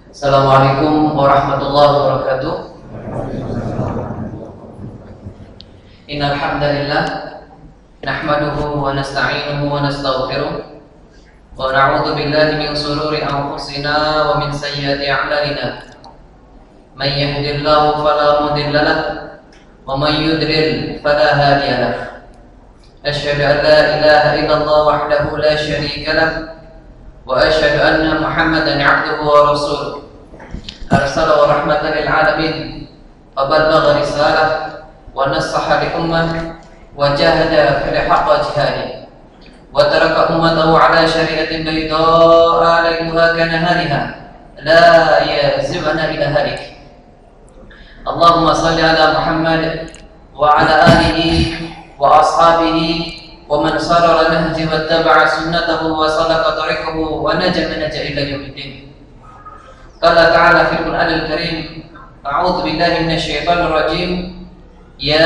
Assalamualaikum warahmatullahi wabarakatuh. Innal hamdalillah nahmaduhu wa nasta'inuhu wa nastaghfiruh wa na'udzu billahi min shururi anfusina wa min sayyiati a'malina. Man yahdihillahu fala mudilla lahu wa man yudlil fala hadiya lahu. Asyhadu an la ilaha illallah wahdahu la syarika lahu wa asyhadu anna Muhammadan 'abduhu wa rasuluh. Arsalahu rahmatan lil alamin wa ballagha risalah wa nasaha li ummah wa jahada fil haqqi jihadi wa taraka ummatahu ala syari'atin bayda'a laylaha kanahariha la yazighu illa halik. Allahumma salli ala Muhammad wa ala alihi wa ashabihi wa man sara ala nahji wa taba'a sunnatahu wa salaka tariqahu wa naja ila yaumiddin. Qala ta'ala fil Qur'anil Karim, a'udzu billahi minasyaitonir rajim. Ya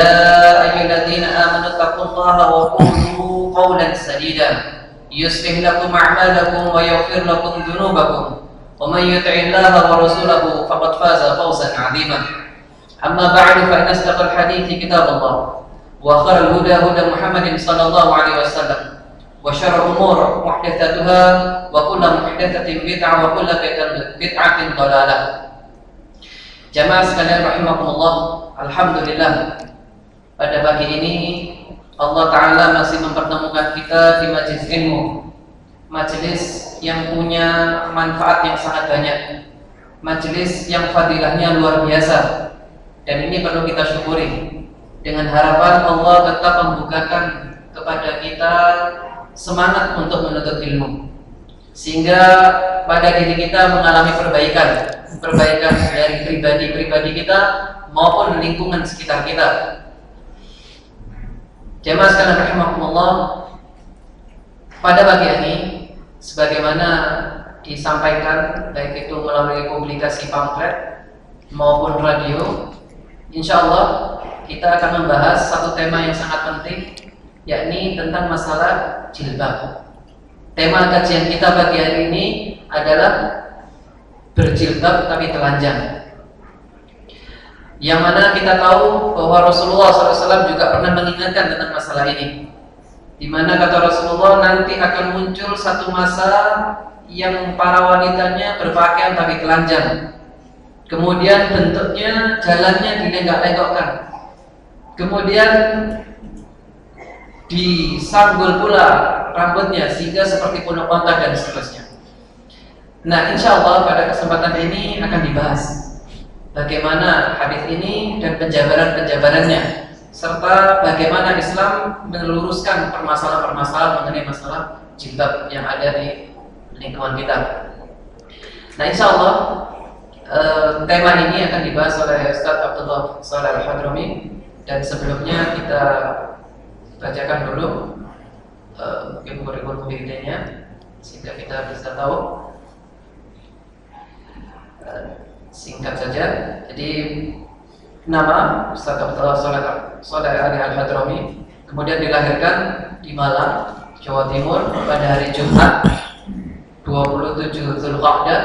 ayyuhalladzina amanu taqullaha wa qulu qawlan sadida yuslih lakum a'malakum wa yaghfir lakum dhunubakum wa man yuti'illaha wa rasulahu faqad faza fawzan 'azima. Amma ba'du, fa inna asdaqal hadithi kitabullah wa khairal huda huda Muhammadin sallallahu alaihi wasallam wa syarrul umur muhdatsatuha wa kullu muhdatsatin bid'ah wa kullu bid'atin dhalalah. Jamaah sekalian rahimakumullah, alhamdulillah pada pagi ini Allah Ta'ala masih mempertemukan kita di majelis ilmu, majelis yang punya manfaat yang sangat banyak, majelis yang fadilahnya luar biasa, dan ini perlu kita syukuri. Dengan harapan Allah tetap membukakan kepada kita semangat untuk menuntut ilmu, sehingga pada diri kita mengalami perbaikan dari pribadi kita maupun lingkungan sekitar kita. Jemaah sekalian rahimakumullah, pada pagi ini sebagaimana disampaikan baik itu melalui publikasi pamflet maupun radio, insyaallah kita akan membahas satu tema yang sangat penting, yakni tentang masalah jilbab. Tema kajian kita pagi hari ini adalah berjilbab tapi telanjang. Yang mana kita tahu bahwa Rasulullah SAW juga pernah mengingatkan tentang masalah ini, di mana kata Rasulullah, nanti akan muncul satu masa yang para wanitanya berpakaian tapi telanjang. Kemudian bentuknya, jalannya dilenggak-lenggokkan. Kemudian disanggul pula rambutnya sehingga seperti punuk onta dan seterusnya. Nah, insya Allah pada kesempatan ini akan dibahas bagaimana hadis ini dan penjabaran-penjabarannya, serta bagaimana Islam meluruskan permasalahan-permasalahan mengenai masalah jilbab yang ada di lingkungan kita. Nah, insya Allah tema ini akan dibahas oleh Ustaz Abdullah Shalih Al-Hadrami, dan sebelumnya kita bacakan dulu kurikulum wiridanya sehingga kita bisa tahu. Singkat saja. Jadi nama Ustaz Abdullah Shalih Al-Hadrami, kemudian dilahirkan di Malang, Jawa Timur pada hari Jumat 27 Dzulqa'dah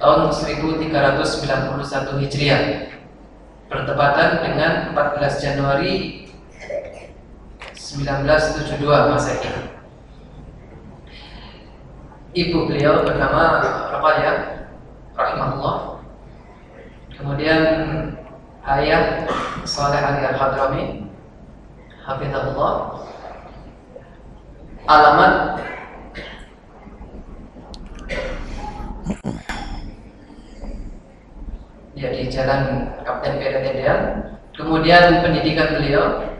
tahun 1391 Hijriah, bertepatan dengan 14 Januari 1972 Masehi. Ibu beliau bernama Ruqayyah rahimahullah. Kemudian ayah Shalih Al-Hadrami hafizahullah. Alamat ya di Jalan Kapten Peretedean. Kemudian pendidikan beliau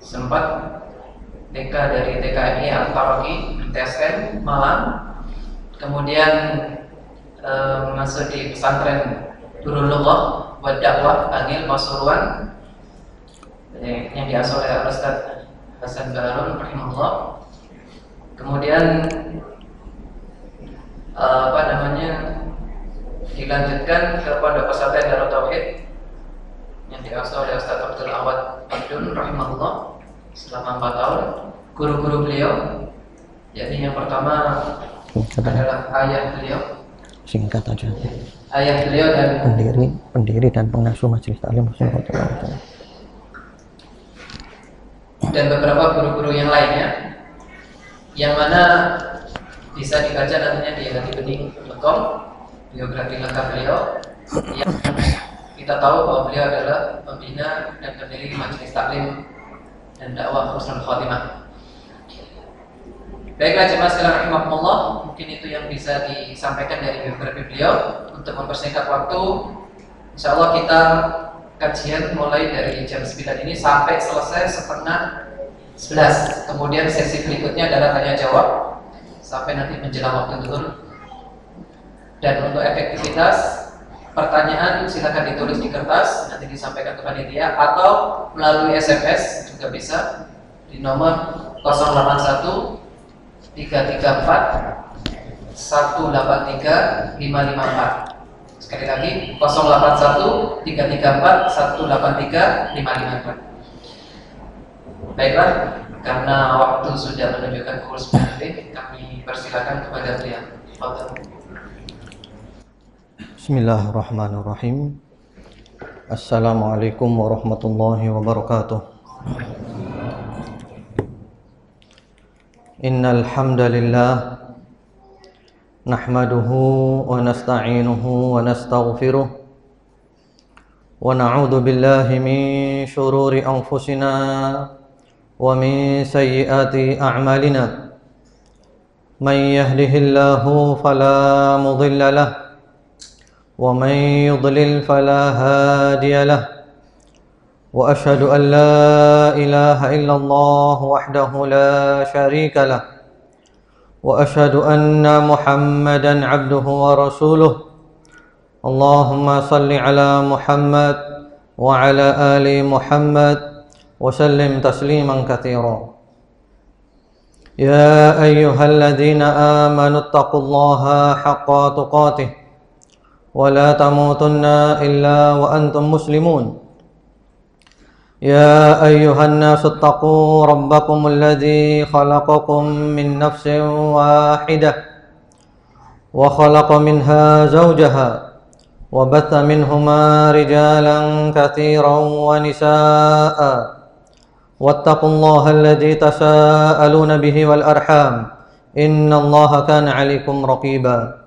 sempat TK dari TKMI Al-Taraqi TSN Malang, kemudian masuk di pesantren Nurul Lughah wa Dakwah Bangil Pasuruan yang diasuh oleh Ustaz Hasan Baharun rahimahullah. Kemudian dilanjutkan ke Pondok Pesantren Darut Tauhid yang diasuh oleh Ustaz Abdul Awad Abdun rahimahullah selama 4 tahun. guru-guru beliau, yakni yang pertama adalah ayah beliau. Singkat aja. Ayah beliau dan pendiri dan pengasuh Majelis Taklim dan beberapa guru-guru yang lainnya, yang mana bisa dibaca nantinya di hatibening.com biografi lengkap beliau, yang kita tahu bahwa beliau adalah pembina dan pendiri Majelis Taklim dan dakwah Husnul Khotimah. Baiklah jemaah sekalian rahimakumullah, mungkin itu yang bisa disampaikan dari biografi beliau. Untuk mempersingkat waktu, insyaallah kita kajian mulai dari jam 9 ini sampai selesai setengah 11. Kemudian sesi berikutnya adalah tanya jawab sampai nanti menjelang waktu zuhur. Dan untuk efektivitas pertanyaan silakan ditulis di kertas, nanti disampaikan ke panitia, atau melalui SMS juga bisa di nomor 081 334 183 554. Sekali lagi 081 334 183 554. Baiklah, karena waktu sudah menunjukkan pukul 9, kami persilakan kepada beliau. Bismillahirrahmanirrahim. Assalamualaikum warahmatullahi wabarakatuh. Innal hamdalillah nahmaduhu wa nasta'inuhu wa nastaghfiruh wa na'udzu billahi min shururi anfusina wa min sayyiati a'malina. Man yahdihillahu fala mudilla lahu wa man yudlil fala hadiya lahu. وأشهد أن لا إله إلا الله وحده لا شريك له وأشهد أن محمدا عبده ورسوله. اللهم صل على محمد وعلى آل محمد وسلم تسليما كثيرا. يا أيها الذين آمنوا اتقوا الله حق تقاته ولا تموتن إلا وأنتم مسلمون. يا أيها الناس اتقوا ربكم الذي خلقكم من نفس واحدة وخلق منها زوجها وبث منهما رجالا كثيرا ونساء واتقوا الله الذي تساءلون به والأرحام إن الله كان عليكم رقيبا.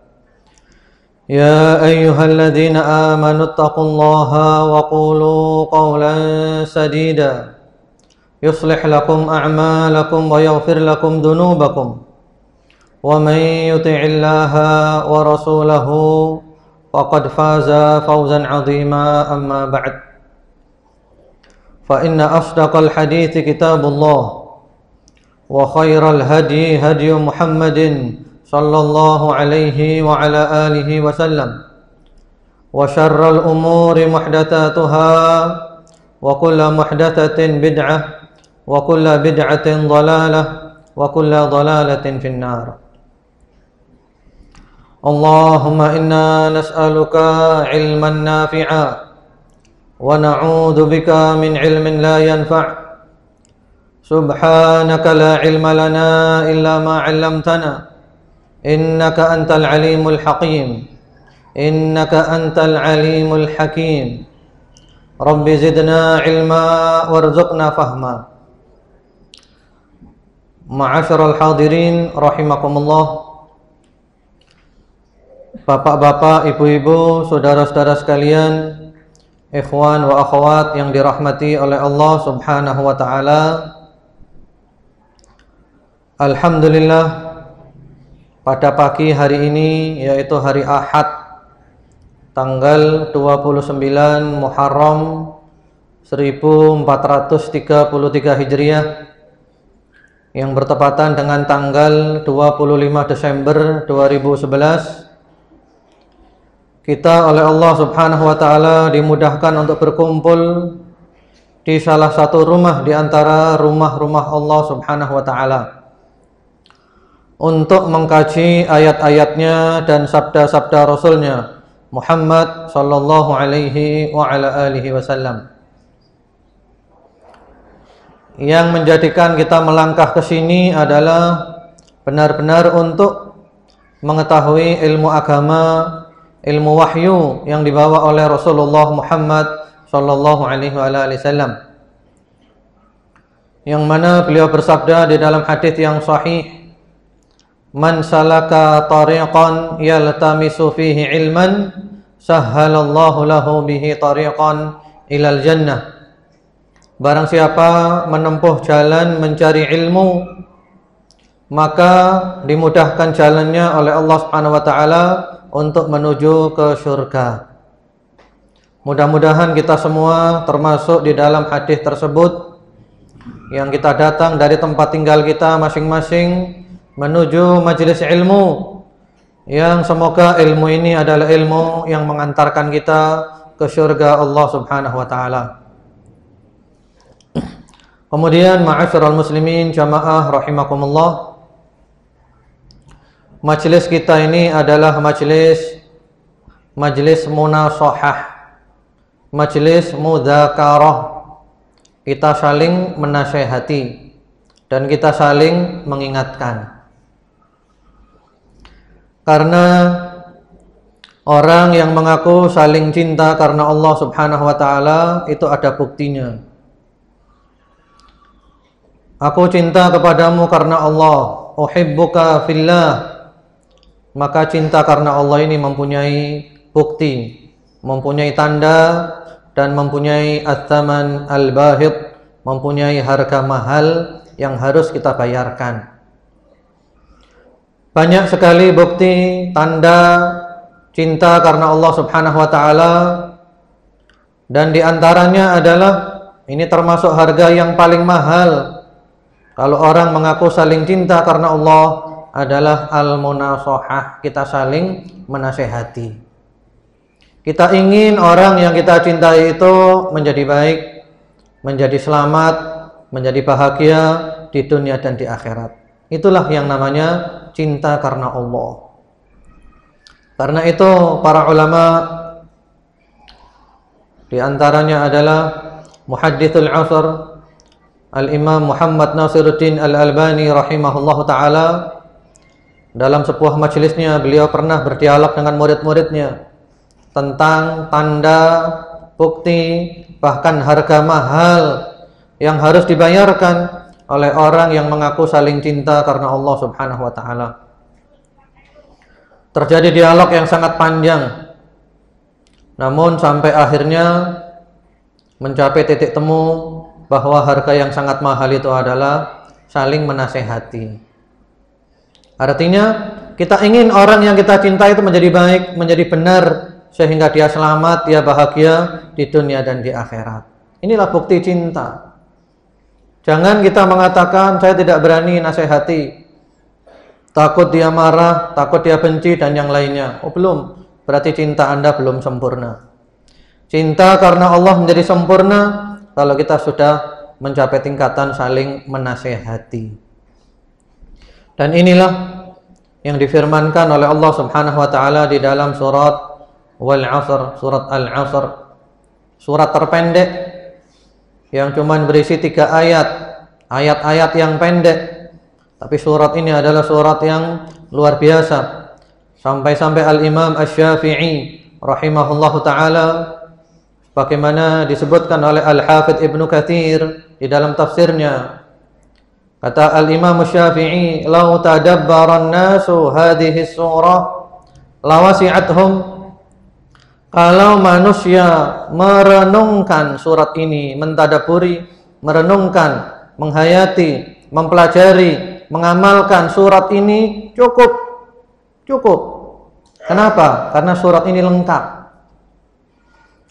يا أيها الذين آمنوا اتقوا الله وقولوا قولا سديدا يصلح لكم أعمالكم ويغفر لكم ذنوبكم ومن يطع الله ورسوله فقد فاز فوزا عظيما. أما بعد، فإن أصدق الحديث كتاب الله وخير الهدي هدي محمد صلى الله عليه وعلى آله وسلم وشر الأمور محدثاتها وكل محدثة بدعة وكل بدعة ضلالة وكل ضلالة في النار. اللهم إنا نسألك علما نافعا ونعوذ بك من علم لا ينفع. سبحانك لا علم لنا إلا ما علمتنا إنك أنت العليم الحكيم. إنك أنت العليم الحكيم. رب زدنا علما وارزقنا فهما. Ma'asyiral hadirin rahimakumullah. Bapak-bapak, ibu-ibu, saudara-saudara sekalian, ikhwan wa akhwat yang dirahmati oleh Allah Subhanahu wa taala. Alhamdulillah, pada pagi hari ini, yaitu hari Ahad tanggal 29 Muharram 1433 Hijriah yang bertepatan dengan tanggal 25 Desember 2011, kita oleh Allah Subhanahu wa taala dimudahkan untuk berkumpul di salah satu rumah di antara rumah-rumah Allah Subhanahu wa taala untuk mengkaji ayat-ayatnya dan sabda-sabda Rasulnya Muhammad sallallahu alaihi wa ala alihi wasallam. yang menjadikan kita melangkah ke sini adalah benar-benar untuk mengetahui ilmu agama, ilmu wahyu yang dibawa oleh Rasulullah Muhammad sallallahu alaihi wasallam, yang mana beliau bersabda di dalam hadis yang sahih, "Man salaka tariqan yaltamisu fihi ilman, sahhalallahu lahu bihi tariqan ilal jannah." Barang siapa menempuh jalan mencari ilmu, maka dimudahkan jalannya oleh Allah Subhanahu wa taala untuk menuju ke surga. Mudah-mudahan kita semua termasuk di dalam hadis tersebut, yang kita datang dari tempat tinggal kita masing-masing menuju majelis ilmu, yang semoga ilmu ini adalah ilmu yang mengantarkan kita ke surga Allah Subhanahu wa taala. Kemudian ma'asyiral muslimin jamaah rahimakumullah, majelis kita ini adalah majelis munashahah, majelis mudzakarah. Kita saling menasehati dan kita saling mengingatkan. Karena orang yang mengaku saling cinta karena Allah Subhanahu wa taala itu ada buktinya. Aku cinta kepadamu karena Allah, uhibbuka fillah. Maka cinta karena Allah ini mempunyai bukti, mempunyai tanda, dan mempunyai at-thaman al-bahid, mempunyai harga mahal yang harus kita bayarkan. Banyak sekali bukti tanda cinta karena Allah Subhanahu wa taala, dan diantaranya adalah ini termasuk harga yang paling mahal kalau orang mengaku saling cinta karena Allah adalah al-munashahah, kita saling menasehati. Kita ingin orang yang kita cintai itu menjadi baik, menjadi selamat, menjadi bahagia di dunia dan di akhirat. Itulah yang namanya cinta karena Allah. Karena itu para ulama, di antaranya adalah muhadditsul asr Al-Imam Muhammad Nasiruddin Al-Albani rahimahullahu ta'ala, dalam sebuah majelisnya beliau pernah berdialog dengan murid-muridnya tentang tanda, bukti, bahkan harga mahal yang harus dibayarkan oleh orang yang mengaku saling cinta karena Allah Subhanahu wa ta'ala. Terjadi dialog yang sangat panjang, namun sampai akhirnya mencapai titik temu bahwa harga yang sangat mahal itu adalah saling menasehati. Artinya kita ingin orang yang kita cintai itu menjadi baik, menjadi benar, sehingga dia selamat, dia bahagia di dunia dan di akhirat. Inilah bukti cinta. Jangan kita mengatakan saya tidak berani nasihati, takut dia marah, takut dia benci dan yang lainnya. Oh belum, berarti cinta Anda belum sempurna. Cinta karena Allah menjadi sempurna kalau kita sudah mencapai tingkatan saling menasehati. Dan inilah yang difirmankan oleh Allah Subhanahu wa taala di dalam surat Wal 'Asr, surat Al-'Asr, surat terpendek yang cuma berisi 3 ayat, ayat-ayat yang pendek. Tapi surat ini adalah surat yang luar biasa. Sampai-sampai Al-Imam Asy-Syafi'i rahimahullahu taala, bagaimana disebutkan oleh Al-Hafidz Ibnu Katsir di dalam tafsirnya, kata Al-Imam Asy-Syafi'i, "Lau tadabbaran nasu hadhihi surah lawasi'athum." Kalau manusia merenungkan surat ini, mentadaburi, merenungkan, menghayati, mempelajari, mengamalkan surat ini, cukup. Kenapa? Karena surat ini lengkap.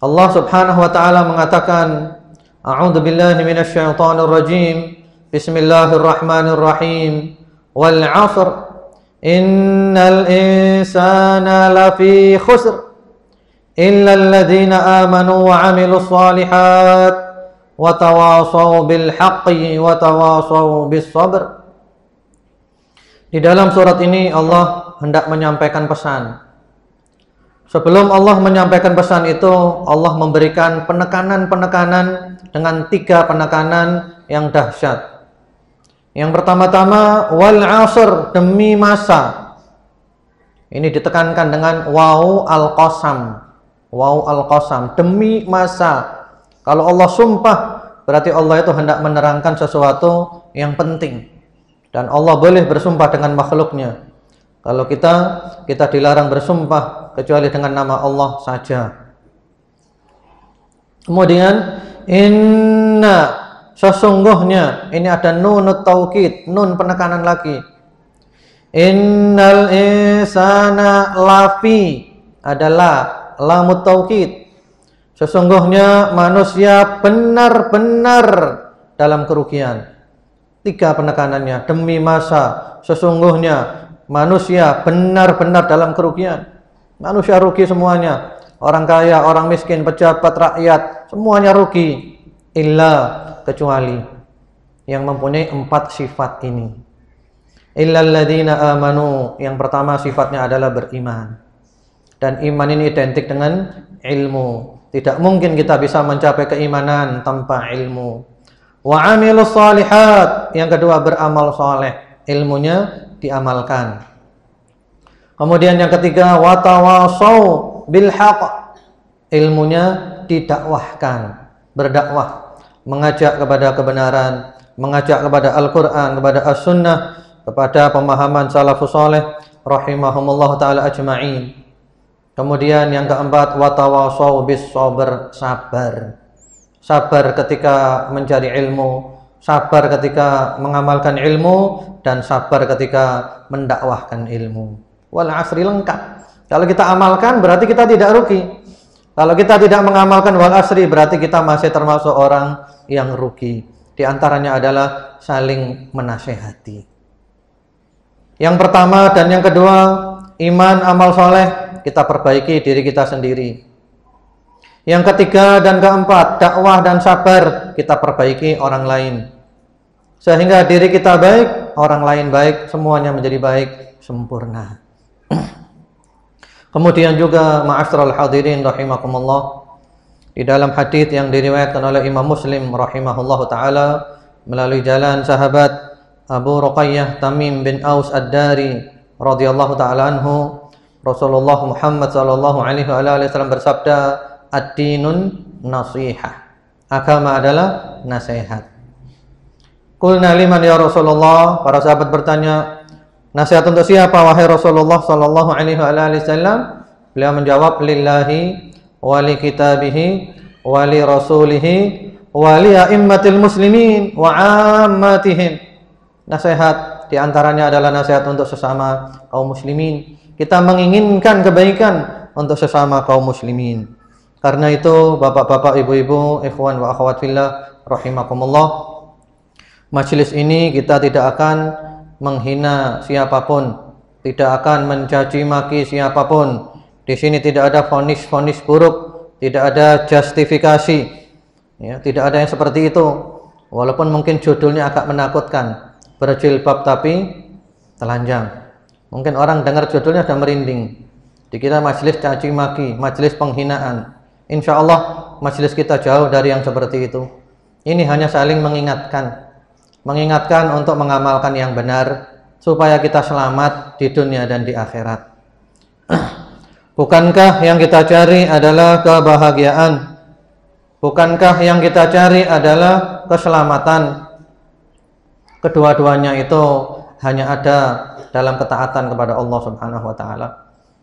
Allah Subhanahu wa taala mengatakan, A'udzu billahi minasyaitonir rajim. Bismillahirrahmanirrahim. Wal 'asr. Innal insana lafi khusr. Illa alladziina aamanu wa 'amilus shalihat wa tawashaw bil haqqi wa tawashaw bis sabr. Di dalam surat ini Allah hendak menyampaikan pesan. Sebelum Allah menyampaikan pesan itu, Allah memberikan penekanan-penekanan dengan 3 penekanan yang dahsyat. Yang pertama-tama wal 'asr, demi masa. Ini ditekankan dengan waw al-qasam. Waw al-qasam, demi masa. Kalau Allah sumpah, berarti Allah itu hendak menerangkan sesuatu yang penting. Dan Allah boleh bersumpah dengan makhluknya. Kalau kita dilarang bersumpah kecuali dengan nama Allah saja. Kemudian inna, sesungguhnya, ini ada nunut taukid, nun penekanan lagi. Innal insana lafi, adalah lamut taukid. Sesungguhnya manusia benar-benar dalam kerugian. 3 penekanannya, demi masa, sesungguhnya manusia benar-benar dalam kerugian. Manusia rugi semuanya. Orang kaya, orang miskin, pejabat, rakyat, semuanya rugi. Illa, kecuali yang mempunyai 4 sifat ini. Illal ladzina amanu, yang pertama sifatnya adalah beriman. Dan iman ini identik dengan ilmu. Tidak mungkin kita bisa mencapai keimanan tanpa ilmu. Wa amilus shalihat, yang kedua beramal saleh, ilmunya diamalkan. Kemudian yang ketiga watawasau bil haqq, ilmunya didakwahkan, berdakwah, mengajak kepada kebenaran, mengajak kepada Al-Qur'an, kepada As-Sunnah, kepada pemahaman salafus saleh rahimahumullah taala ajma'in. Kemudian yang keempat watawasau bis sabr, sabar. Sabar ketika mencari ilmu, sabar ketika mengamalkan ilmu, dan sabar ketika mendakwahkan ilmu. Wal 'asri, lengkap. Kalau kita amalkan berarti kita tidak rugi. Kalau kita tidak mengamalkan wal 'asri berarti kita masih termasuk orang yang rugi. Di antaranya adalah saling menasehati. Yang pertama dan yang kedua, iman, amal soleh, kita perbaiki diri kita sendiri. Yang ketiga dan keempat, dakwah dan sabar, kita perbaiki orang lain. Sehingga diri kita baik, orang lain baik, semuanya menjadi baik, sempurna. Kemudian juga ma'asyiral hadirin rahimakumullah, di dalam hadis yang diriwayatkan oleh Imam Muslim rahimahullahu taala melalui jalan sahabat Abu Ruqayyah Tamim bin Aus Ad-Dari radhiyallahu taala anhu, Rasulullah Muhammad sallallahu alaihi wasallam bersabda, ad-dinun nasihah, agama adalah nasihat. Qulna liman ya Rasulullah, para sahabat bertanya, nasihat untuk siapa wahai Rasulullah sallallahu alaihi wasallam? Beliau menjawab, lillahi wa li kitabihi wa li rasulihi wa li a'immatil muslimin wa ammatihim. Nasihat diantaranya adalah nasihat untuk sesama kaum muslimin. Kita menginginkan kebaikan untuk sesama kaum muslimin. Karena itu bapak-bapak, ibu-ibu, ikhwan wa akhwat fillah rahimakumullah, majelis ini kita tidak akan menghina siapapun, tidak akan mencaci maki siapapun. Di sini tidak ada vonis-vonis buruk, tidak ada justifikasi, ya, tidak ada yang seperti itu. Walaupun mungkin judulnya agak menakutkan, berjilbab tapi telanjang. Mungkin orang dengar judulnya sudah merinding. Dikira majelis caci maki, majelis penghinaan. Insya Allah majelis kita jauh dari yang seperti itu. Ini hanya saling mengingatkan, mengingatkan untuk mengamalkan yang benar supaya kita selamat di dunia dan di akhirat. Bukankah yang kita cari adalah kebahagiaan? Bukankah yang kita cari adalah keselamatan? Kedua-duanya itu hanya ada dalam ketaatan kepada Allah Subhanahu wa taala.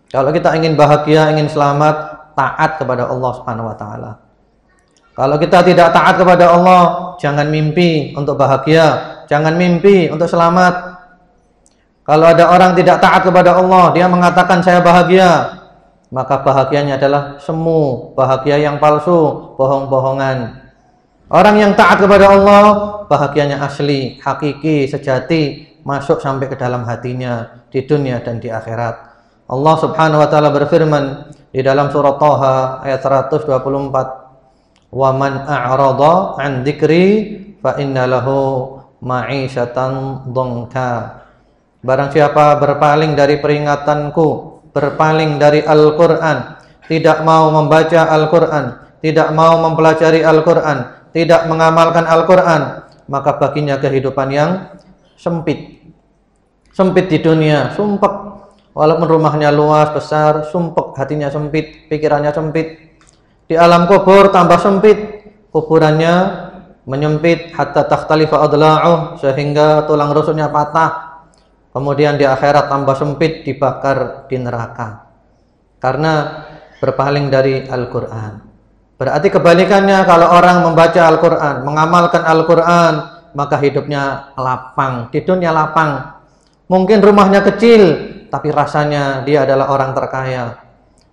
Kalau kita ingin bahagia, ingin selamat, taat kepada Allah Subhanahu wa taala. Kalau kita tidak taat kepada Allah, jangan mimpi untuk bahagia, jangan mimpi untuk selamat. Kalau ada orang tidak taat kepada Allah, dia mengatakan saya bahagia, maka bahagianya adalah semu, bahagia yang palsu, bohong-bohongan. Orang yang taat kepada Allah, bahagianya asli, hakiki, sejati, masuk sampai ke dalam hatinya di dunia dan di akhirat. Allah Subhanahu wa taala berfirman di dalam surah Thaha ayat 124, "Wa man a'rada 'an dzikri fa inna lahu ma'isyatan dhanka." Barang siapa berpaling dari peringatanku, berpaling dari Al-Qur'an, tidak mau membaca Al-Qur'an, tidak mau mempelajari Al-Qur'an, tidak mengamalkan Al-Qur'an, maka baginya kehidupan yang sempit. Sempit di dunia, sumpek. Walaupun rumahnya luas, besar, sumpek, hatinya sempit, pikirannya sempit. Di alam kubur tambah sempit, kuburannya menyempit hatta takhtalifa adla'uh, sehingga tulang rusuknya patah. Kemudian di akhirat tambah sempit, dibakar di neraka karena berpaling dari Al-Quran. Berarti kebalikannya, kalau orang membaca Al-Quran, mengamalkan Al-Quran, maka hidupnya lapang, di dunia lapang. Mungkin rumahnya kecil, tapi rasanya dia adalah orang terkaya.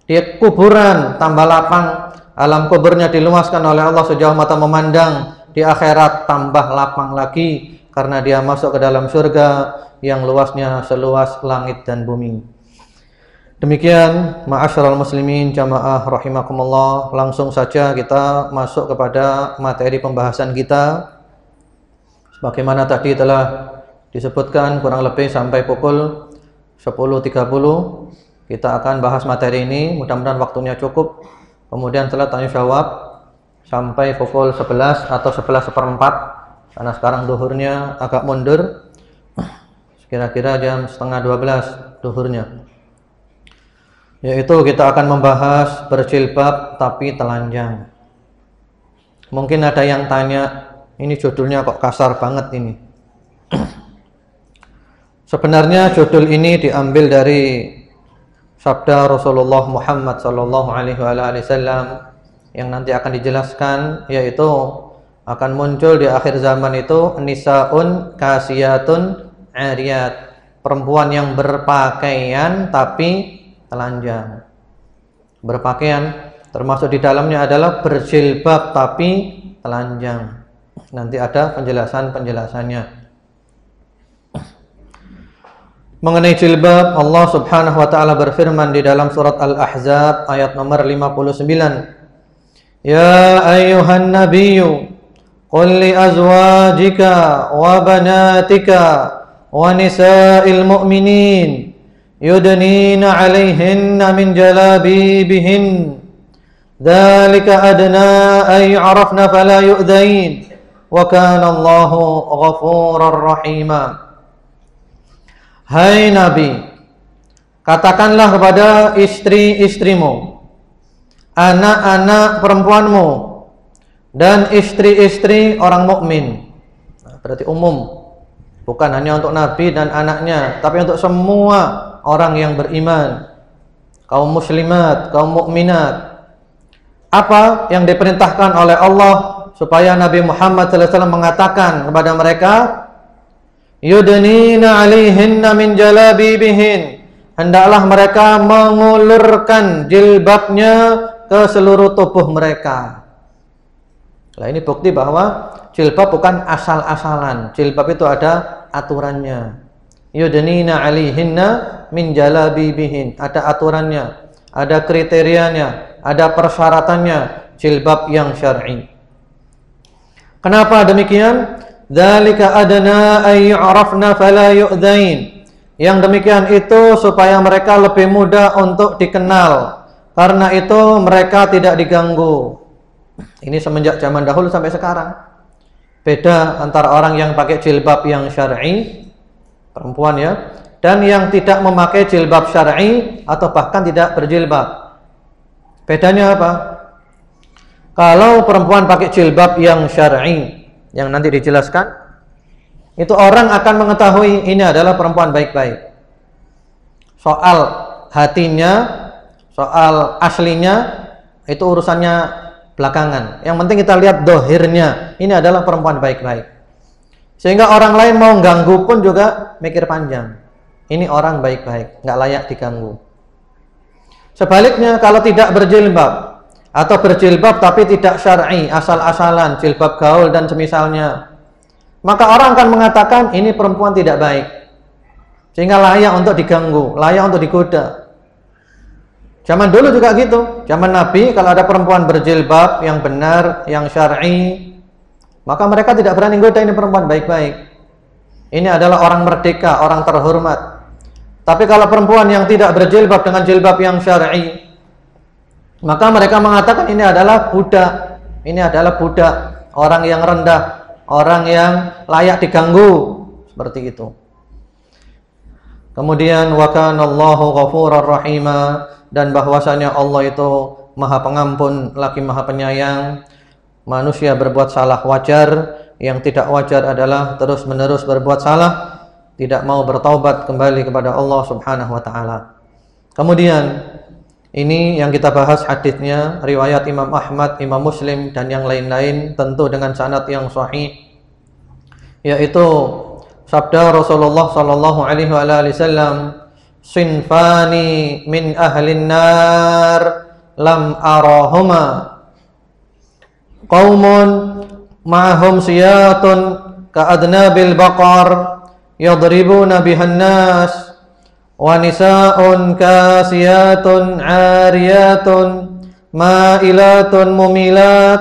Di kuburan tambah lapang, alam kuburnya diluaskan oleh Allah sejauh mata memandang. Di akhirat tambah lapang lagi, karena dia masuk ke dalam surga yang luasnya seluas langit dan bumi. Demikian ma'asyiral muslimin jamaah rahimakumullah, langsung saja kita masuk kepada materi pembahasan kita. Sebagaimana tadi telah disebutkan, kurang lebih sampai pukul 10.30 kita akan bahas materi ini. Mudah-mudahan waktunya cukup. Kemudian setelah tanya jawab sampai pukul 11 atau 11:15, karena sekarang duhurnya agak mundur, kira-kira jam 11:30 duhurnya. Yaitu kita akan membahas berjilbab tapi telanjang. Mungkin ada yang tanya, ini judulnya kok kasar banget ini. Sebenarnya judul ini diambil dari sabda Rasulullah Muhammad SAW yang nanti akan dijelaskan, yaitu akan muncul di akhir zaman itu nisaun kasiyatun ariyat, perempuan yang berpakaian tapi telanjang. Berpakaian termasuk di dalamnya adalah berjilbab tapi telanjang. Nanti ada penjelasannya. Mengenai jilbab, Allah Subhanahu wa taala berfirman di dalam surat Al-Ahzab ayat nomor 59. Ya ayyuhan nabiyyu qul li azwajika wa banatika wa nisa'il mu'minin yudnina 'alaihinna min jalabibihin dzalika adna ay 'arafna fala yu'dzain wa kana Allahu ghafurar rahima. Hai Nabi, katakanlah kepada istri-istrimu, anak-anak perempuanmu, dan istri-istri orang mukmin. Berarti umum, bukan hanya untuk Nabi dan anaknya, tapi untuk semua orang yang beriman, kaum muslimat, kaum mukminat. Apa yang diperintahkan oleh Allah supaya Nabi Muhammad SAW mengatakan kepada mereka? Yudnina 'alaihinna min jalabibihin, hendaklah mereka mengulurkan jilbabnya ke seluruh tubuh mereka. Nah, ini bukti bahwa jilbab bukan asal-asalan. Jilbab itu ada aturannya. Yudnina 'alaihinna min jalabibihin, ada aturannya, ada kriterianya, ada persyaratannya, jilbab yang syar'i. Kenapa demikian? Dzalika adna ay yu'rafna fala yu'dzain. Yang demikian itu supaya mereka lebih mudah untuk dikenal, karena itu mereka tidak diganggu. Ini semenjak zaman dahulu sampai sekarang. Beda antara orang yang pakai jilbab yang syar'i, perempuan ya, dan yang tidak memakai jilbab syar'i atau bahkan tidak berjilbab. Bedanya apa? Kalau perempuan pakai jilbab yang syar'i, yang nanti dijelaskan, itu orang akan mengetahui ini adalah perempuan baik-baik. Soal hatinya, soal aslinya, itu urusannya belakangan. Yang penting kita lihat dohirnya, ini adalah perempuan baik-baik. Sehingga orang lain mau ganggu pun juga mikir panjang. Ini orang baik-baik, nggak layak diganggu. Sebaliknya, kalau tidak berjilbab atau berjilbab tapi tidak syar'i, asal-asalan, jilbab gaul dan semisalnya, maka orang akan mengatakan ini perempuan tidak baik, sehingga layak untuk diganggu, layak untuk digoda. Zaman dulu juga gitu. Zaman Nabi, kalau ada perempuan berjilbab yang benar, yang syar'i, maka mereka tidak berani goda, ini perempuan baik-baik, ini adalah orang merdeka, orang terhormat. Tapi kalau perempuan yang tidak berjilbab dengan jilbab yang syar'i, maka mereka mengatakan ini adalah budak, orang yang rendah, orang yang layak diganggu, seperti itu. Kemudian wa kanallahu ghafurur rahima, dan bahwasanya Allah itu Maha Pengampun lagi Maha Penyayang. Manusia berbuat salah wajar, yang tidak wajar adalah terus-menerus berbuat salah, tidak mau bertaubat kembali kepada Allah Subhanahu wa taala. Kemudian ini yang kita bahas hadisnya riwayat Imam Ahmad, Imam Muslim dan yang lain-lain, tentu dengan sanad yang sahih, yaitu sabda Rasulullah sallallahu alaihi wasallam, "Sinfani min ahlin nar lam arahuma, qaumun ma'ahum siyatun ka'adnabil baqar yadribuna bihan nas, wa nisa'un kasiyatun 'ariyatun ma'ilatun mumilat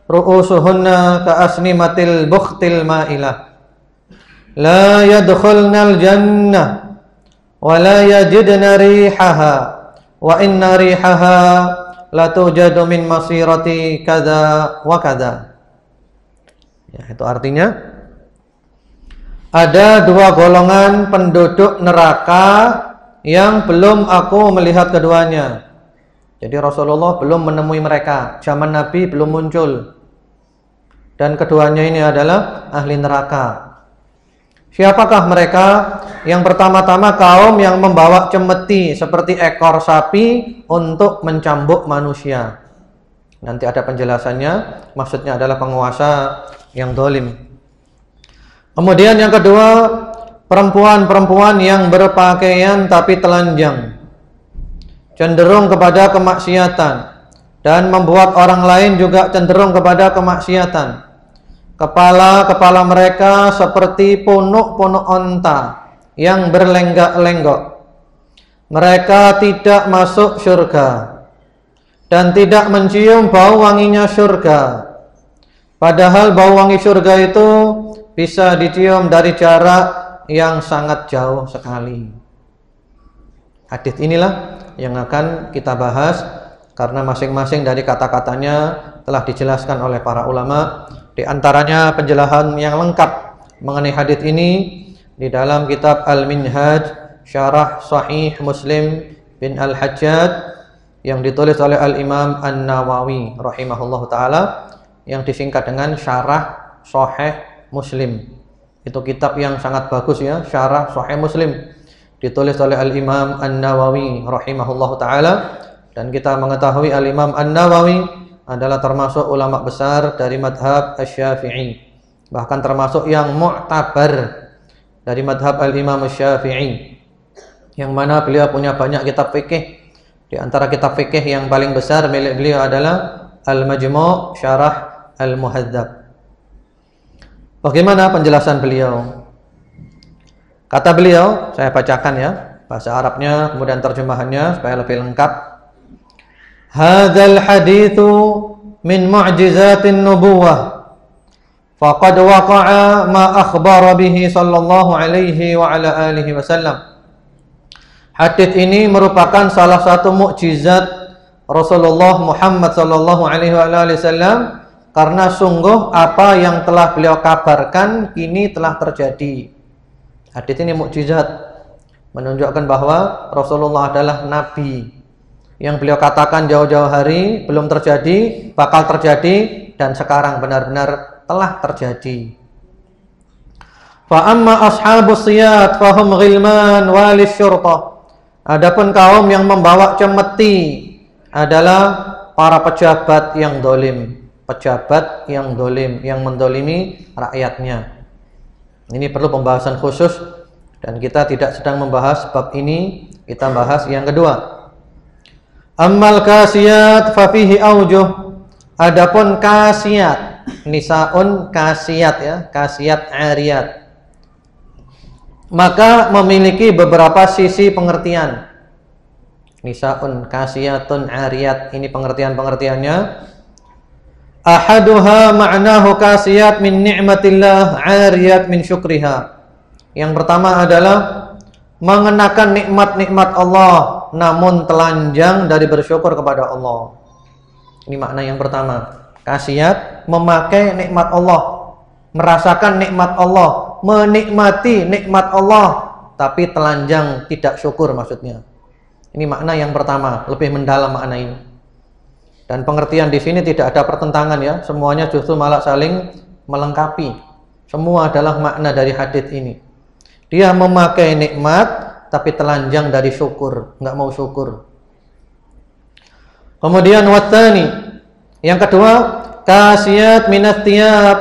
ru'usuhunna ka'asnimatil bukhtil ma'ilah, la yadkhulnal jannah wa la yajidna rihaha wa inna rihaha la tujadu min masirati kada wa kada." Ya, itu artinya ada dua golongan penduduk neraka yang belum aku melihat keduanya. Jadi Rasulullah belum menemui mereka, zaman Nabi belum muncul. Dan keduanya ini adalah ahli neraka. Siapakah mereka? Yang pertama-tama kaum yang membawa cemeti seperti ekor sapi untuk mencambuk manusia. Nanti ada penjelasannya, maksudnya adalah penguasa yang zalim. Kemudian yang kedua, perempuan-perempuan yang berpakaian tapi telanjang, cenderung kepada kemaksiatan dan membuat orang lain juga cenderung kepada kemaksiatan. Kepala-kepala mereka seperti punuk-punuk onta yang berlenggak-lenggok. Mereka tidak masuk surga dan tidak mencium bau wanginya surga. Padahal bau wangi surga itu bisa dicium dari jarak yang sangat jauh sekali. Hadis inilah yang akan kita bahas, karena masing-masing dari kata-katanya telah dijelaskan oleh para ulama. Di antaranya penjelasan yang lengkap mengenai hadis ini di dalam kitab Al-Minhaj Syarah Sahih Muslim bin Al-Hajjaj yang ditulis oleh Al-Imam An-Nawawi rahimahullahu taala, yang disingkat dengan Syarah Sahih Muslim. Itu kitab yang sangat bagus ya, Syarah Sahih Muslim, ditulis oleh Al-Imam An-Nawawi rahimahullahu taala. Dan kita mengetahui Al-Imam An-Nawawi adalah termasuk ulama besar dari madhab Asy-Syafi'i, bahkan termasuk yang mu'tabar dari madhab Al-Imam Asy-Syafi'i, yang mana beliau punya banyak kitab fikih. Di antara kitab fikih yang paling besar milik beliau adalah Al-Majmu' Syarah Al-Muhadzab. Bagaimana penjelasan beliau? Kata beliau, saya bacakan ya, bahasa Arabnya kemudian terjemahannya supaya lebih lengkap. Hadzal haditsu min mu'jizatin nubuwah, faqad waqa'a ma akhbara bihi sallallahu alaihi wa ala alihi wasallam. Hadits ini merupakan salah satu mukjizat Rasulullah Muhammad sallallahu alaihi wa ala alihi wasallam, karena sungguh apa yang telah beliau kabarkan kini telah terjadi. Hadits ini mukjizat, menunjukkan bahwa Rasulullah adalah nabi. Yang beliau katakan jauh-jauh hari belum terjadi, bakal terjadi, dan sekarang benar-benar telah terjadi. Fa amma ashabus siyat fahum ghilman walis syurtah. Adapun kaum yang membawa cemeti adalah para pejabat yang dolim. Pejabat yang dolim, yang mendolimi rakyatnya. Ini perlu pembahasan khusus, dan kita tidak sedang membahas bab ini. Kita bahas yang kedua. Ammal kasiyat fa fihi aujuh. Adapun kasiyat, nisaun kasiyat ya, kasiyat ariyat, maka memiliki beberapa sisi pengertian. Nisaun kasiyatun ariyat, ini pengertian-pengertiannya. Ahaduha ma'nahu kasiyat min ni'matillah ariyat min syukriha. Yang pertama adalah mengenakan nikmat-nikmat Allah namun telanjang dari bersyukur kepada Allah. Ini makna yang pertama. Kasiyat, memakai nikmat Allah merasakan nikmat Allah, menikmati nikmat Allah, tapi telanjang tidak syukur maksudnya. Ini makna yang pertama, lebih mendalam makna ini. Dan pengertian di sini tidak ada pertentangan ya, semuanya justru malah saling melengkapi. Semua adalah makna dari hadits ini. Dia memakai nikmat tapi telanjang dari syukur, nggak mau syukur. Kemudian watsani, yang kedua, kasiyat minat thiyab,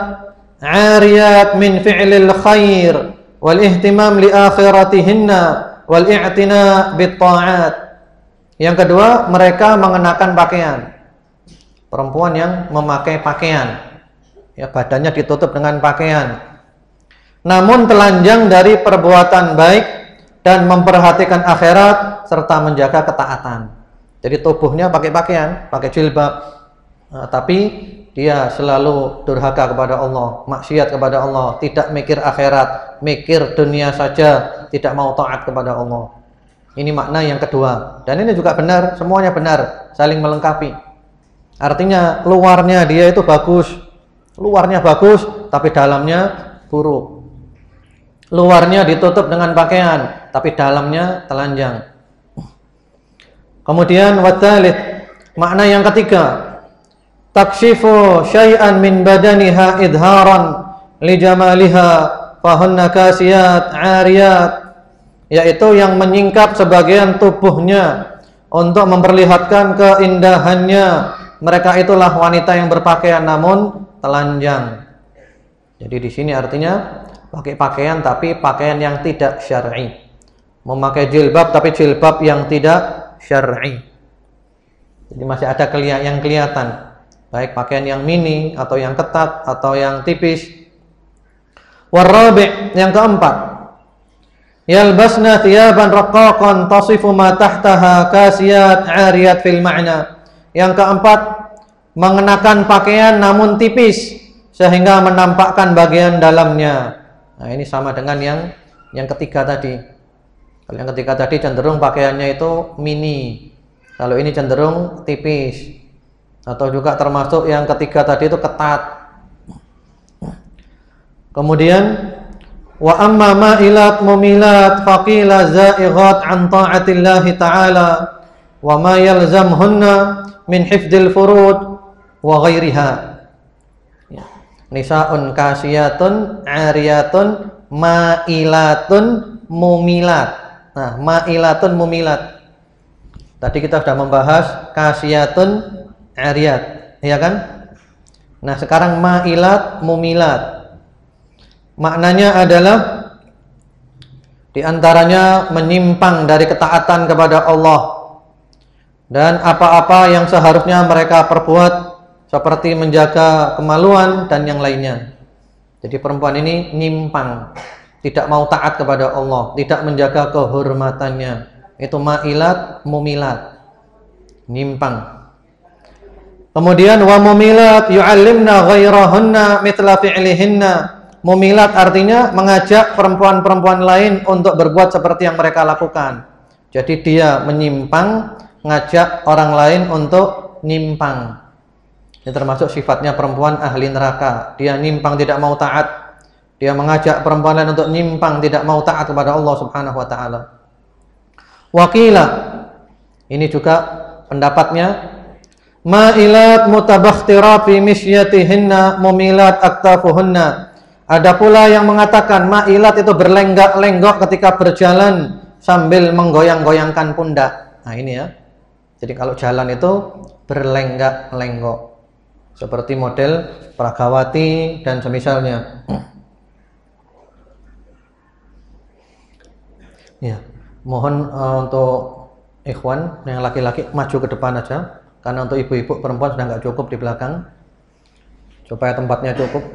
ariyat min fi'lil khair, wal ihtimam li akhiratihinna, wal i'tina bit ta'at. Yang kedua, mereka mengenakan pakaian. Perempuan yang memakai pakaian, ya, badannya ditutup dengan pakaian, namun telanjang dari perbuatan baik dan memperhatikan akhirat serta menjaga ketaatan. Jadi tubuhnya pakai pakaian, pakai jilbab, tapi dia selalu durhaka kepada Allah, maksiat kepada Allah, tidak mikir akhirat, mikir dunia saja, tidak mau taat kepada Allah. Ini makna yang kedua. Dan ini juga benar, semuanya benar, saling melengkapi. Artinya luarnya dia itu bagus, luarnya bagus, tapi dalamnya buruk. Luarnya ditutup dengan pakaian, tapi dalamnya telanjang. Kemudian watsalits, makna yang ketiga, takshifu syai'an min badaniha idharan li jamaliha fahunna kasiyat 'ariyat, yaitu yang menyingkap sebagian tubuhnya untuk memperlihatkan keindahannya. Mereka itulah wanita yang berpakaian namun telanjang. Jadi di sini artinya pakai pakaian tapi pakaian yang tidak syar'i. Memakai jilbab tapi jilbab yang tidak syar'i. Jadi masih ada yang kelihatan, baik pakaian yang mini atau yang ketat atau yang tipis. Warabi', yang keempat, yalbasna thiyaban raqqaqan tasifu ma tahtaha kasiyat 'ariyat fil ma'na. Yang keempat, mengenakan pakaian namun tipis sehingga menampakkan bagian dalamnya. Nah, ini sama dengan yang ketiga tadi. Kalau yang ketiga tadi cenderung pakaiannya itu mini, kalau ini cenderung tipis. Atau juga termasuk yang ketiga tadi itu ketat. Kemudian wa amma ma'ilat mumilat faqila za'ighat an ta'atillahi ta'ala wa ma yalzamhunna min hifdzil furud wa ghairiha. Nisaun kasiyatun 'ariyatun ma'ilatun mumilat. Nah, ma'ilatun mumilat. Tadi kita sudah membahas kasiyatun 'ariyat, ya kan? Nah, sekarang ma'ilat mumilat. Maknanya adalah di antaranya menyimpang dari ketaatan kepada Allah dan apa-apa yang seharusnya mereka perbuat seperti menjaga kemaluan dan yang lainnya. Jadi perempuan ini nyimpang, tidak mau taat kepada Allah, tidak menjaga kehormatannya. Itu ma'ilat mumilat, nyimpang. Kemudian wa mumilat yu'allimna ghairahunna mithla fi'lihinna. Mumilat artinya mengajak perempuan-perempuan lain untuk berbuat seperti yang mereka lakukan. Jadi dia menyimpang, ngajak orang lain untuk nyimpang. Ini termasuk sifatnya perempuan ahli neraka. Dia nyimpang, tidak mau taat. Dia mengajak perempuan lain untuk nyimpang, tidak mau taat kepada Allah Subhanahu wa taala. Wakila, ini juga pendapatnya, ma'ilat mutabakhtirat fi misyatihinna mumilat aktafuhunna. Ada pula yang mengatakan ma'ilat itu berlenggak-lenggok ketika berjalan sambil menggoyang-goyangkan pundak. Nah ini ya. Jadi kalau jalan itu berlenggak-lenggok, seperti model Pragawati dan semisalnya. Ya, mohon untuk ikhwan yang laki-laki maju ke depan aja, karena untuk ibu-ibu perempuan sudah nggak cukup di belakang. Supaya tempatnya cukup,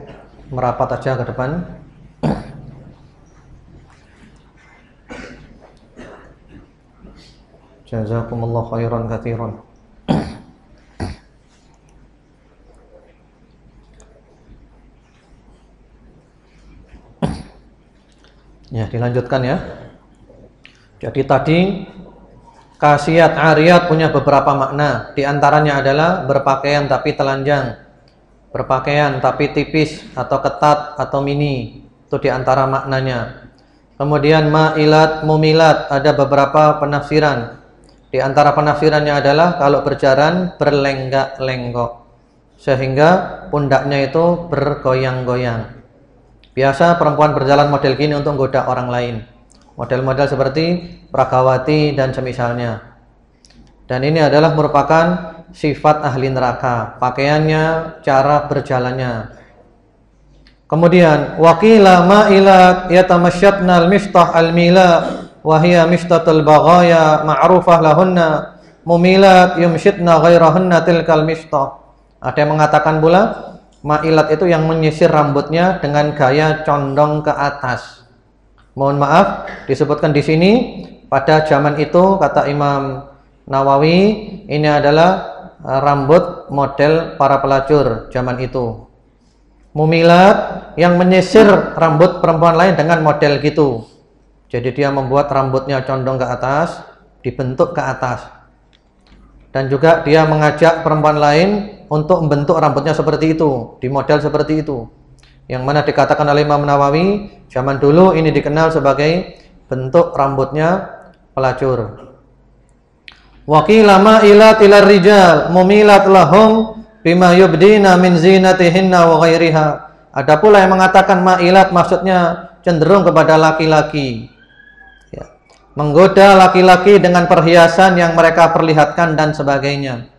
merapat aja ke depan. Jazakumullah khairan katsiran. Ya, dilanjutkan ya. Jadi tadi kasiyat 'ariyat punya beberapa makna. Di antaranya adalah berpakaian tapi telanjang. berpakaian tapi tipis atau ketat atau mini, itu diantara maknanya. Kemudian ma'ilat, mumilat, ada beberapa penafsiran. Di antara penafsirannya adalah kalau berjalan berlenggak-lenggok sehingga pundaknya itu bergoyang-goyang. Biasa perempuan berjalan model gini untuk menggoda orang lain. Model-model seperti Pragawati dan semisalnya. Dan ini adalah merupakan sifat ahli neraka, pakaiannya, cara berjalannya. Kemudian waqila ma'ilat yatamassyatna al-mishtah al-mila wa hiya mishtatul baghaya ma'rufah lahunna mumilat yumshitna ghairahunna tilkal mishtah. Ada yang mengatakan pula ma'ilat itu yang menyisir rambutnya dengan gaya condong ke atas. Mohon maaf, disebutkan di sini pada zaman itu kata Imam Nawawi ini adalah rambut model para pelacur zaman itu. Mumilat yang menyisir rambut perempuan lain dengan model gitu. Jadi dia membuat rambutnya condong ke atas, dibentuk ke atas. Dan juga dia mengajak perempuan lain untuk membentuk rambutnya seperti itu, di model seperti itu. Yang mana dikatakan oleh Imam Nawawi, zaman dulu ini dikenal sebagai bentuk rambutnya pelacur. Waqila ma'ilat ila rijal mumilat lahum bima yubdina min zinatihinna wa ghairiha. Ada pula yang mengatakan ma'ilat maksudnya cenderung kepada laki-laki, ya, menggoda laki-laki dengan perhiasan yang mereka perlihatkan dan sebagainya.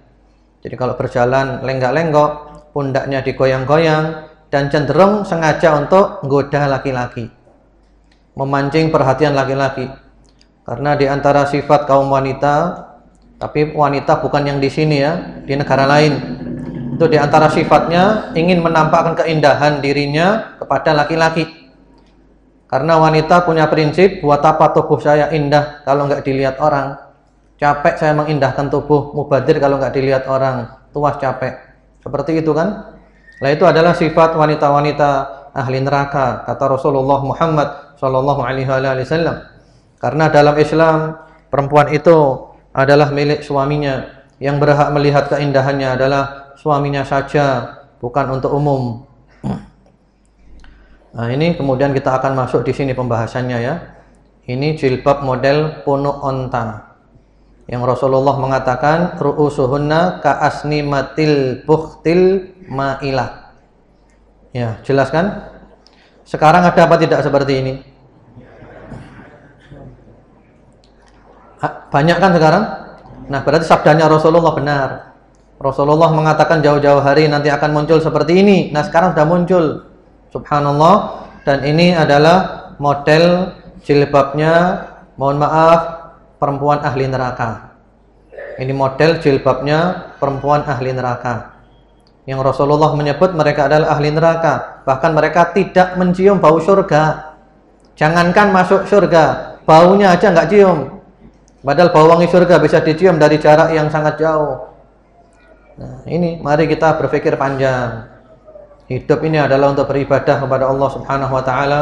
Jadi kalau berjalan lenggak-lenggok, pundaknya digoyang-goyang, dan cenderung sengaja untuk menggoda laki-laki, memancing perhatian laki-laki. Karena di antara sifat kaum wanita, tapi wanita bukan yang di sini ya, di negara lain, itu di antara sifatnya ingin menampakkan keindahan dirinya kepada laki-laki. Karena wanita punya prinsip, buat apa tubuh saya indah kalau nggak dilihat orang? Capek saya mengindahkan tubuh, mubadir kalau nggak dilihat orang, tuas capek. Seperti itu kan? Nah itu adalah sifat wanita-wanita ahli neraka, kata Rasulullah Muhammad Shallallahu Alaihi Wasallam. Karena dalam Islam perempuan itu adalah milik suaminya, yang berhak melihat keindahannya adalah suaminya saja, bukan untuk umum. Nah ini kemudian kita akan masuk di sini pembahasannya ya. Ini jilbab model punuk onta, yang Rasulullah mengatakan ru'usuhunna ka'asnimatil bukhtil ma'ilah. Ya, jelas kan? Sekarang ada apa tidak seperti ini? Banyak kan sekarang? Nah, berarti sabdanya Rasulullah benar. Rasulullah mengatakan jauh-jauh hari nanti akan muncul seperti ini. Nah, sekarang sudah muncul. Subhanallah. Dan ini adalah model jilbabnya, mohon maaf, perempuan ahli neraka. Ini model jilbabnya perempuan ahli neraka, yang Rasulullah menyebut mereka adalah ahli neraka. Bahkan mereka tidak mencium bau surga. Jangankan masuk surga, baunya aja nggak cium. Padahal bau wangi surga bisa dicium dari jarak yang sangat jauh. Nah ini, mari kita berpikir panjang. Hidup ini adalah untuk beribadah kepada Allah Subhanahu wa Ta'ala.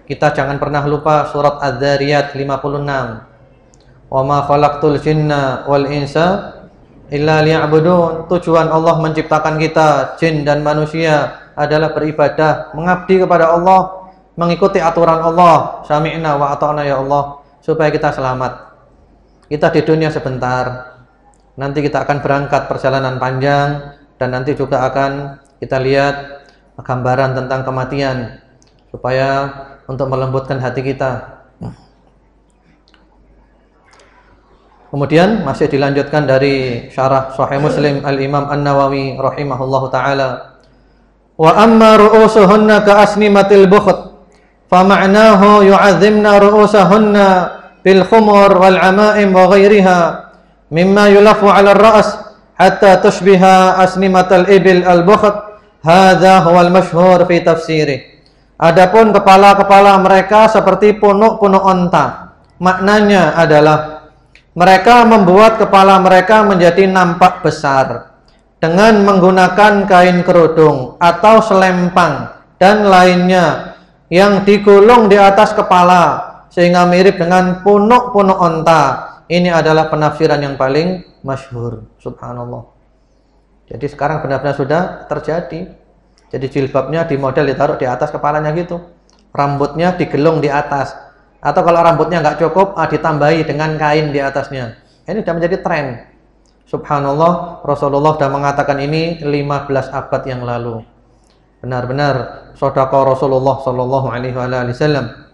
Kita jangan pernah lupa surat Az-Zariyat 56. Wa ma khalaqtul jinna wal insa illa liya'budun. Tujuan Allah menciptakan kita, jin dan manusia, adalah beribadah, mengabdi kepada Allah, mengikuti aturan Allah. Sami'na wa ata'na ya Allah, supaya kita selamat. Kita di dunia sebentar, nanti kita akan berangkat perjalanan panjang, dan nanti juga akan kita lihat gambaran tentang kematian, supaya untuk melembutkan hati kita. Kemudian masih dilanjutkan dari syarah Sahih Muslim Al-Imam An-Nawawi rahimahullahu taala. Wa amma ru'usuhunna ka asnimatil bukht, fa ma'nahu yu'azzimna ru'usahunna bil khumur wal 'ama'im wa ghairiha mimma yulafu 'ala ar-ra's hatta tushbiha asnimatal ibil al-bukht. Hadza huwal masyhur fi tafsirih. Adapun kepala-kepala mereka seperti punuk-punuk onta. Maknanya adalah mereka membuat kepala mereka menjadi nampak besar dengan menggunakan kain kerudung atau selempang dan lainnya yang digulung di atas kepala sehingga mirip dengan punuk-punuk onta. Ini adalah penafsiran yang paling masyhur. Subhanallah. Jadi sekarang benar-benar sudah terjadi. Jadi jilbabnya di model ditaruh di atas kepalanya gitu. Rambutnya digelung di atas. Atau kalau rambutnya nggak cukup, ditambahi dengan kain di atasnya. Ini sudah menjadi tren. Subhanallah, Rasulullah sudah mengatakan ini 15 abad yang lalu. Benar-benar sedekah Rasulullah sallallahu alaihi wasallam.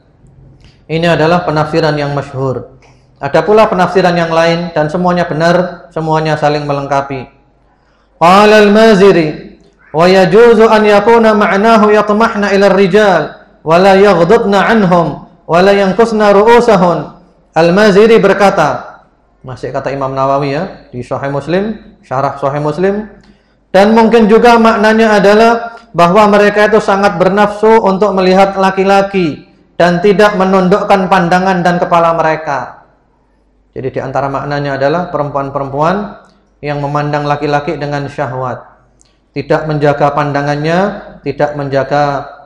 Ini adalah penafsiran yang masyhur. Ada pula penafsiran yang lain dan semuanya benar, semuanya saling melengkapi. Qala al-Maziri wa yajuzu an yakuna ma'nahu yatmahna ila ar-rijal wa la yaghdudna anhum wa la yanqusna ru'usahun. Al-Maziri berkata, masih kata Imam Nawawi ya, di Sahih Muslim, syarah Sahih Muslim, dan mungkin juga maknanya adalah bahwa mereka itu sangat bernafsu untuk melihat laki-laki dan tidak menundukkan pandangan dan kepala mereka. Jadi di antara maknanya adalah perempuan-perempuan yang memandang laki-laki dengan syahwat, tidak menjaga pandangannya, tidak menjaga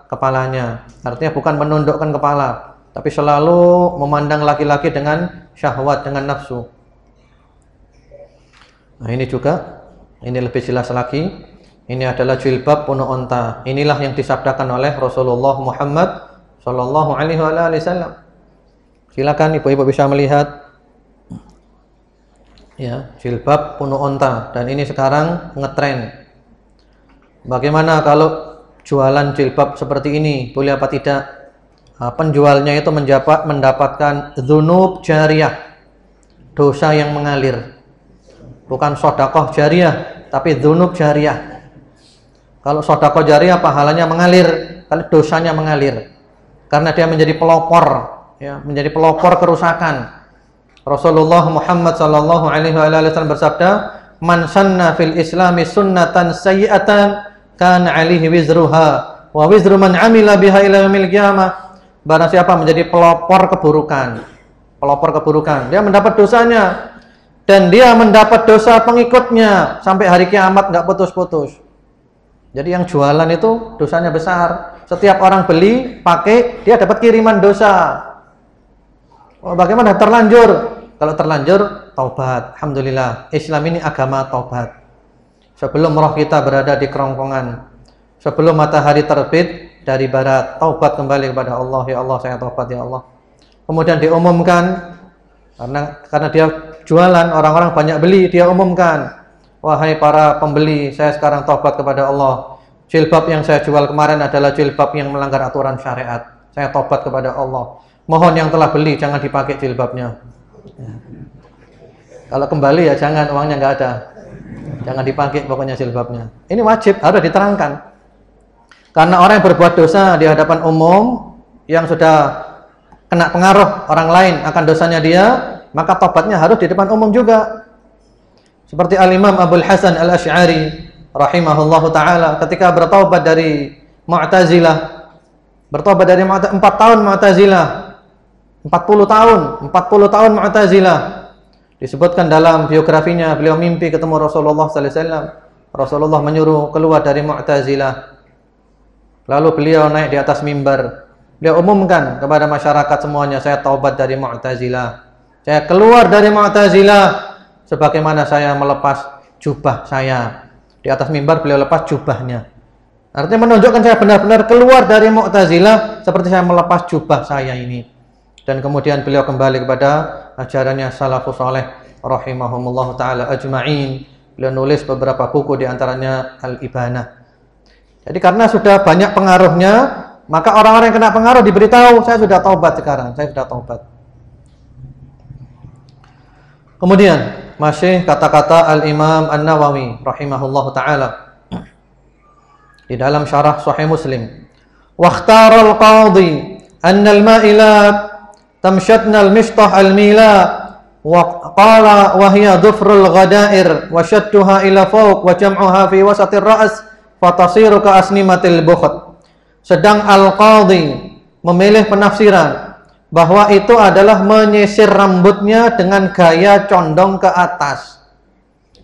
kepalanya. Artinya bukan menundukkan kepala, tapi selalu memandang laki-laki dengan syahwat, dengan nafsu. Nah ini juga, ini lebih jelas lagi. Ini adalah jilbab penuh onta. Inilah yang disabdakan oleh Rasulullah Muhammad sallallahu alaihi wasallam. Silakan ibu-ibu bisa melihat. Ya, jilbab penuh onta, dan ini sekarang ngetren. Bagaimana kalau jualan jilbab seperti ini, boleh apa tidak? Penjualnya itu mendapatkan dzunub jariyah, dosa yang mengalir. Bukan sedekah jariyah, tapi dzunub jariyah. Kalau sedekah jariyah pahalanya mengalir, kalau dosanya mengalir. Karena dia menjadi pelopor, ya, menjadi pelopor kerusakan. Rasulullah Muhammad sallallahu alaihi wasallam bersabda, "Man sanna fil Islami sunnatan sayyi'atan kana 'alaihi wizruha wa wizru man 'amila biha ila yaumil qiyamah." Barang siapa menjadi pelopor keburukan, dia mendapat dosanya dan dia mendapat dosa pengikutnya sampai hari kiamat, enggak putus-putus. Jadi yang jualan itu dosanya besar. Setiap orang beli, pakai, dia dapat kiriman dosa. Bagaimana terlanjur? Kalau terlanjur, taubat. Alhamdulillah, Islam ini agama taubat. Sebelum roh kita berada di kerongkongan, sebelum matahari terbit dari barat, taubat kembali kepada Allah. Ya Allah, saya taubat ya Allah. Kemudian diumumkan, karena dia jualan, orang-orang banyak beli, dia umumkan, wahai para pembeli, saya sekarang taubat kepada Allah. Jilbab yang saya jual kemarin adalah jilbab yang melanggar aturan syariat. Saya taubat kepada Allah. Mohon yang telah beli jangan dipakai jilbabnya. Ya. Kalau kembali ya jangan, uangnya nggak ada. Jangan dipakai pokoknya jilbabnya. Ini wajib, harus diterangkan. Karena orang yang berbuat dosa di hadapan umum, yang sudah kena pengaruh orang lain akan dosanya dia, maka tobatnya harus di depan umum juga. Seperti Al-Imam Abul Hasan Al-Asy'ari rahimahullahu ta'ala ketika bertaubat dari Mu'tazilah. Bertaubat dari 4 tahun Mu'tazilah. 40 tahun Mu'tazilah. Disebutkan dalam biografinya, beliau mimpi ketemu Rasulullah sallallahu alaihi wasallam. Rasulullah menyuruh keluar dari Mu'tazilah. Lalu beliau naik di atas mimbar. Beliau umumkan kepada masyarakat semuanya, saya taubat dari Mu'tazilah. Saya keluar dari Mu'tazilah sebagaimana saya melepas jubah saya. Di atas mimbar beliau lepas jubahnya. Artinya menunjukkan saya benar-benar keluar dari Mu'tazilah seperti saya melepas jubah saya ini. Dan kemudian beliau kembali kepada ajarannya salafus saleh rahimahumullah taala ajma'in. Beliau nulis beberapa buku, di antaranya Al-Ibanah. Jadi karena sudah banyak pengaruhnya, maka orang-orang yang kena pengaruh diberitahu, saya sudah taubat sekarang, saya sudah taubat. Kemudian masih kata-kata Al-Imam An-Nawawi rahimahullah taala di dalam syarah Sahih Muslim, "Wakhtara al-qadhi anna al-ma'ilat tamshatna al-mishtah al-mila wa qala wa hiya dhufrul ghadair wa shadduha ila fawq wa jam'uha fi wasatir ra's fatasiru ka asnimatil bukht." Sedang al-qadhi memilih penafsiran bahwa itu adalah menyisir rambutnya dengan gaya condong ke atas.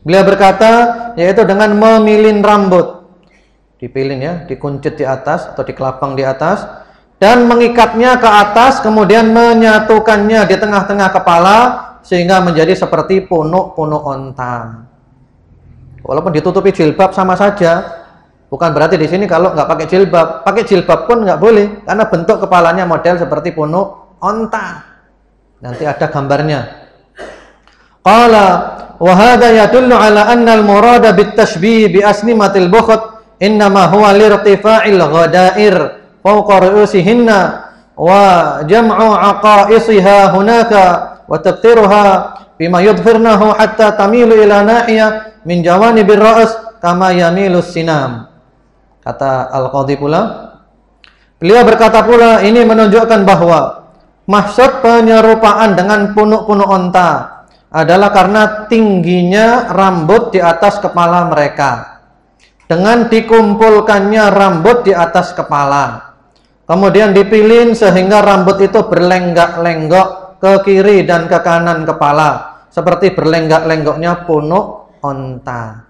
Beliau berkata, yaitu dengan memilin rambut. Dipilin ya, dikuncit di atas atau dikelabang di atas, dan mengikatnya ke atas, kemudian menyatukannya di tengah-tengah kepala sehingga menjadi seperti punuk-punuk onta. Walaupun ditutupi jilbab sama saja. Bukan berarti di sini kalau nggak pakai jilbab pun nggak boleh, karena bentuk kepalanya model seperti punuk onta. Nanti ada gambarnya. Qala wa hadha yadullu ala anna al-murada bit-tashbih bi asnimatil bukht innama huwa lirtifa'il ghadair fawqa ru'usihinna wa jam'u aqaisiha hunaka wa tabtiruha bima yudhhirnahu hatta tamilu ila nahiyah min jawanibir ra's kama yamilus sinam. Kata Al-Qadhi pula, beliau berkata pula, ini menunjukkan bahwa maksud penyerupaan dengan punuk-punuk onta adalah karena tingginya rambut di atas kepala mereka. Dengan dikumpulkannya rambut di atas kepala, kemudian dipilin sehingga rambut itu berlenggak-lenggok ke kiri dan ke kanan kepala, seperti berlenggak-lenggoknya punuk onta.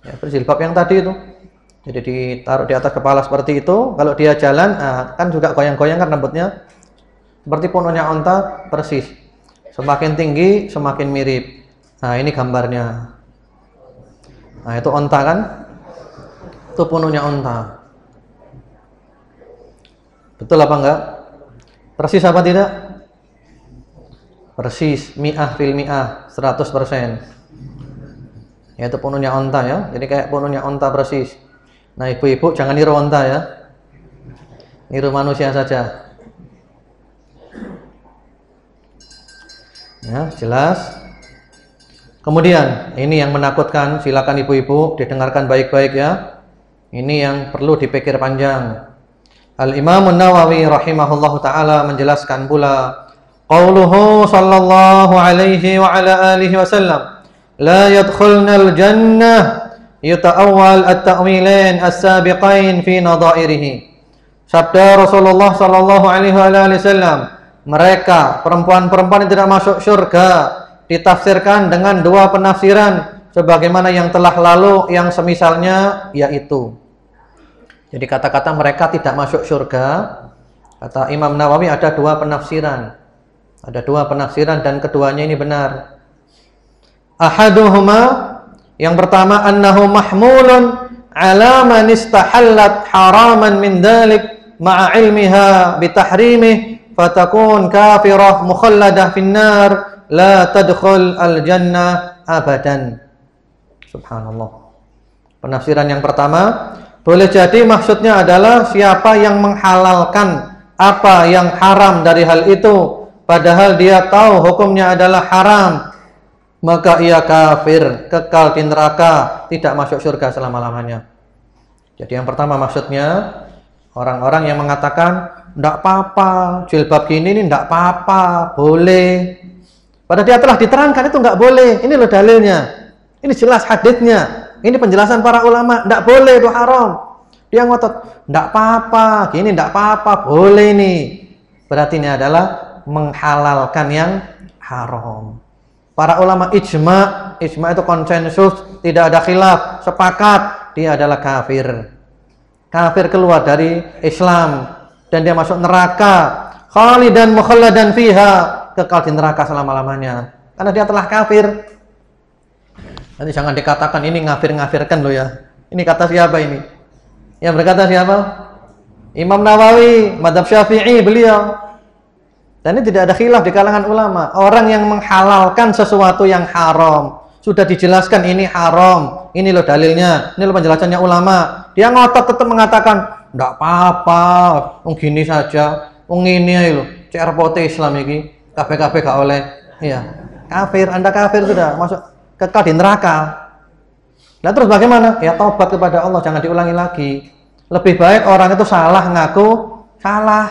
Ya, berjilbab yang tadi itu. Jadi ditaruh di atas kepala seperti itu. Kalau dia jalan, kan juga goyang-goyang kan rambutnya. Seperti punuknya onta, persis. Semakin tinggi, semakin mirip. Nah, ini gambarnya. Nah, itu onta kan? Itu punuknya onta. Betul apa enggak? Persis apa tidak? Persis, mi'ah fil mi'ah, 100%. Ya, itu punuknya onta ya. Jadi kayak punuknya onta persis. Nah, ibu-ibu jangan niru onta ya. Niru manusia saja. Ya, jelas. Kemudian, ini yang menakutkan, silakan ibu-ibu didengarkan baik-baik ya. Ini yang perlu dipikir panjang. Al-Imam An-Nawawi rahimahullahu taala menjelaskan pula, qauluhu sallallahu alaihi wa ala alihi wasallam, la yadkhulnal jannah yuta'awwal at-ta'wilain as-sabiqain fi nadha'irihi. Sabda Rasulullah sallallahu alaihi wasallam, mereka perempuan-perempuan yang tidak masuk surga ditafsirkan dengan dua penafsiran sebagaimana yang telah lalu yang semisalnya, yaitu, jadi kata-kata mereka tidak masuk surga, kata Imam Nawawi ada dua penafsiran. Ada dua penafsiran dan keduanya ini benar. Ahaduhuma, yang pertama, annahu mahmulun ala man istahallat haraman min dhalik ma'a ilmiha bitahrimih fatakun kafirah mukhalladah finnar la tadkhul al-jannah abadan. Subhanallah. Penafsiran yang pertama, boleh jadi maksudnya adalah siapa yang menghalalkan apa yang haram dari hal itu padahal dia tahu hukumnya adalah haram, maka ia kafir, kekal di neraka, tidak masuk surga selama-lamanya. Jadi yang pertama maksudnya orang-orang yang mengatakan enggak apa-apa, jilbab gini ini enggak apa-apa, boleh. Padahal dia telah diterangkan itu enggak boleh. Ini loh dalilnya. Ini jelas haditsnya. Ini penjelasan para ulama, enggak boleh, itu haram. Dia ngotot, enggak apa-apa, gini enggak apa-apa, boleh nih. Berarti ini adalah menghalalkan yang haram. Para ulama ijma itu konsensus, tidak ada khilaf, sepakat dia adalah kafir. Kafir, keluar dari Islam dan dia masuk neraka, khalidan mukhalladan fiha, kekal di neraka selama-lamanya karena dia telah kafir. Nanti jangan dikatakan ini ngafir-ngafirkan loh ya. Ini kata siapa ini? Yang berkata siapa? Imam Nawawi, mazhab Syafi'i beliau. Dan ini tidak ada khilaf di kalangan ulama. Orang yang menghalalkan sesuatu yang haram, sudah dijelaskan ini haram, ini loh dalilnya, ini loh penjelasannya ulama. Dia ngotot tetap mengatakan enggak apa-apa, gini saja, ini loh, cerpote Islam ini, kabeh-kabeh gak oleh. Iya, kafir, Anda kafir sudah, masuk kekal di neraka. Nah terus bagaimana? Ya taubat kepada Allah, jangan diulangi lagi. Lebih baik orang itu salah ngaku salah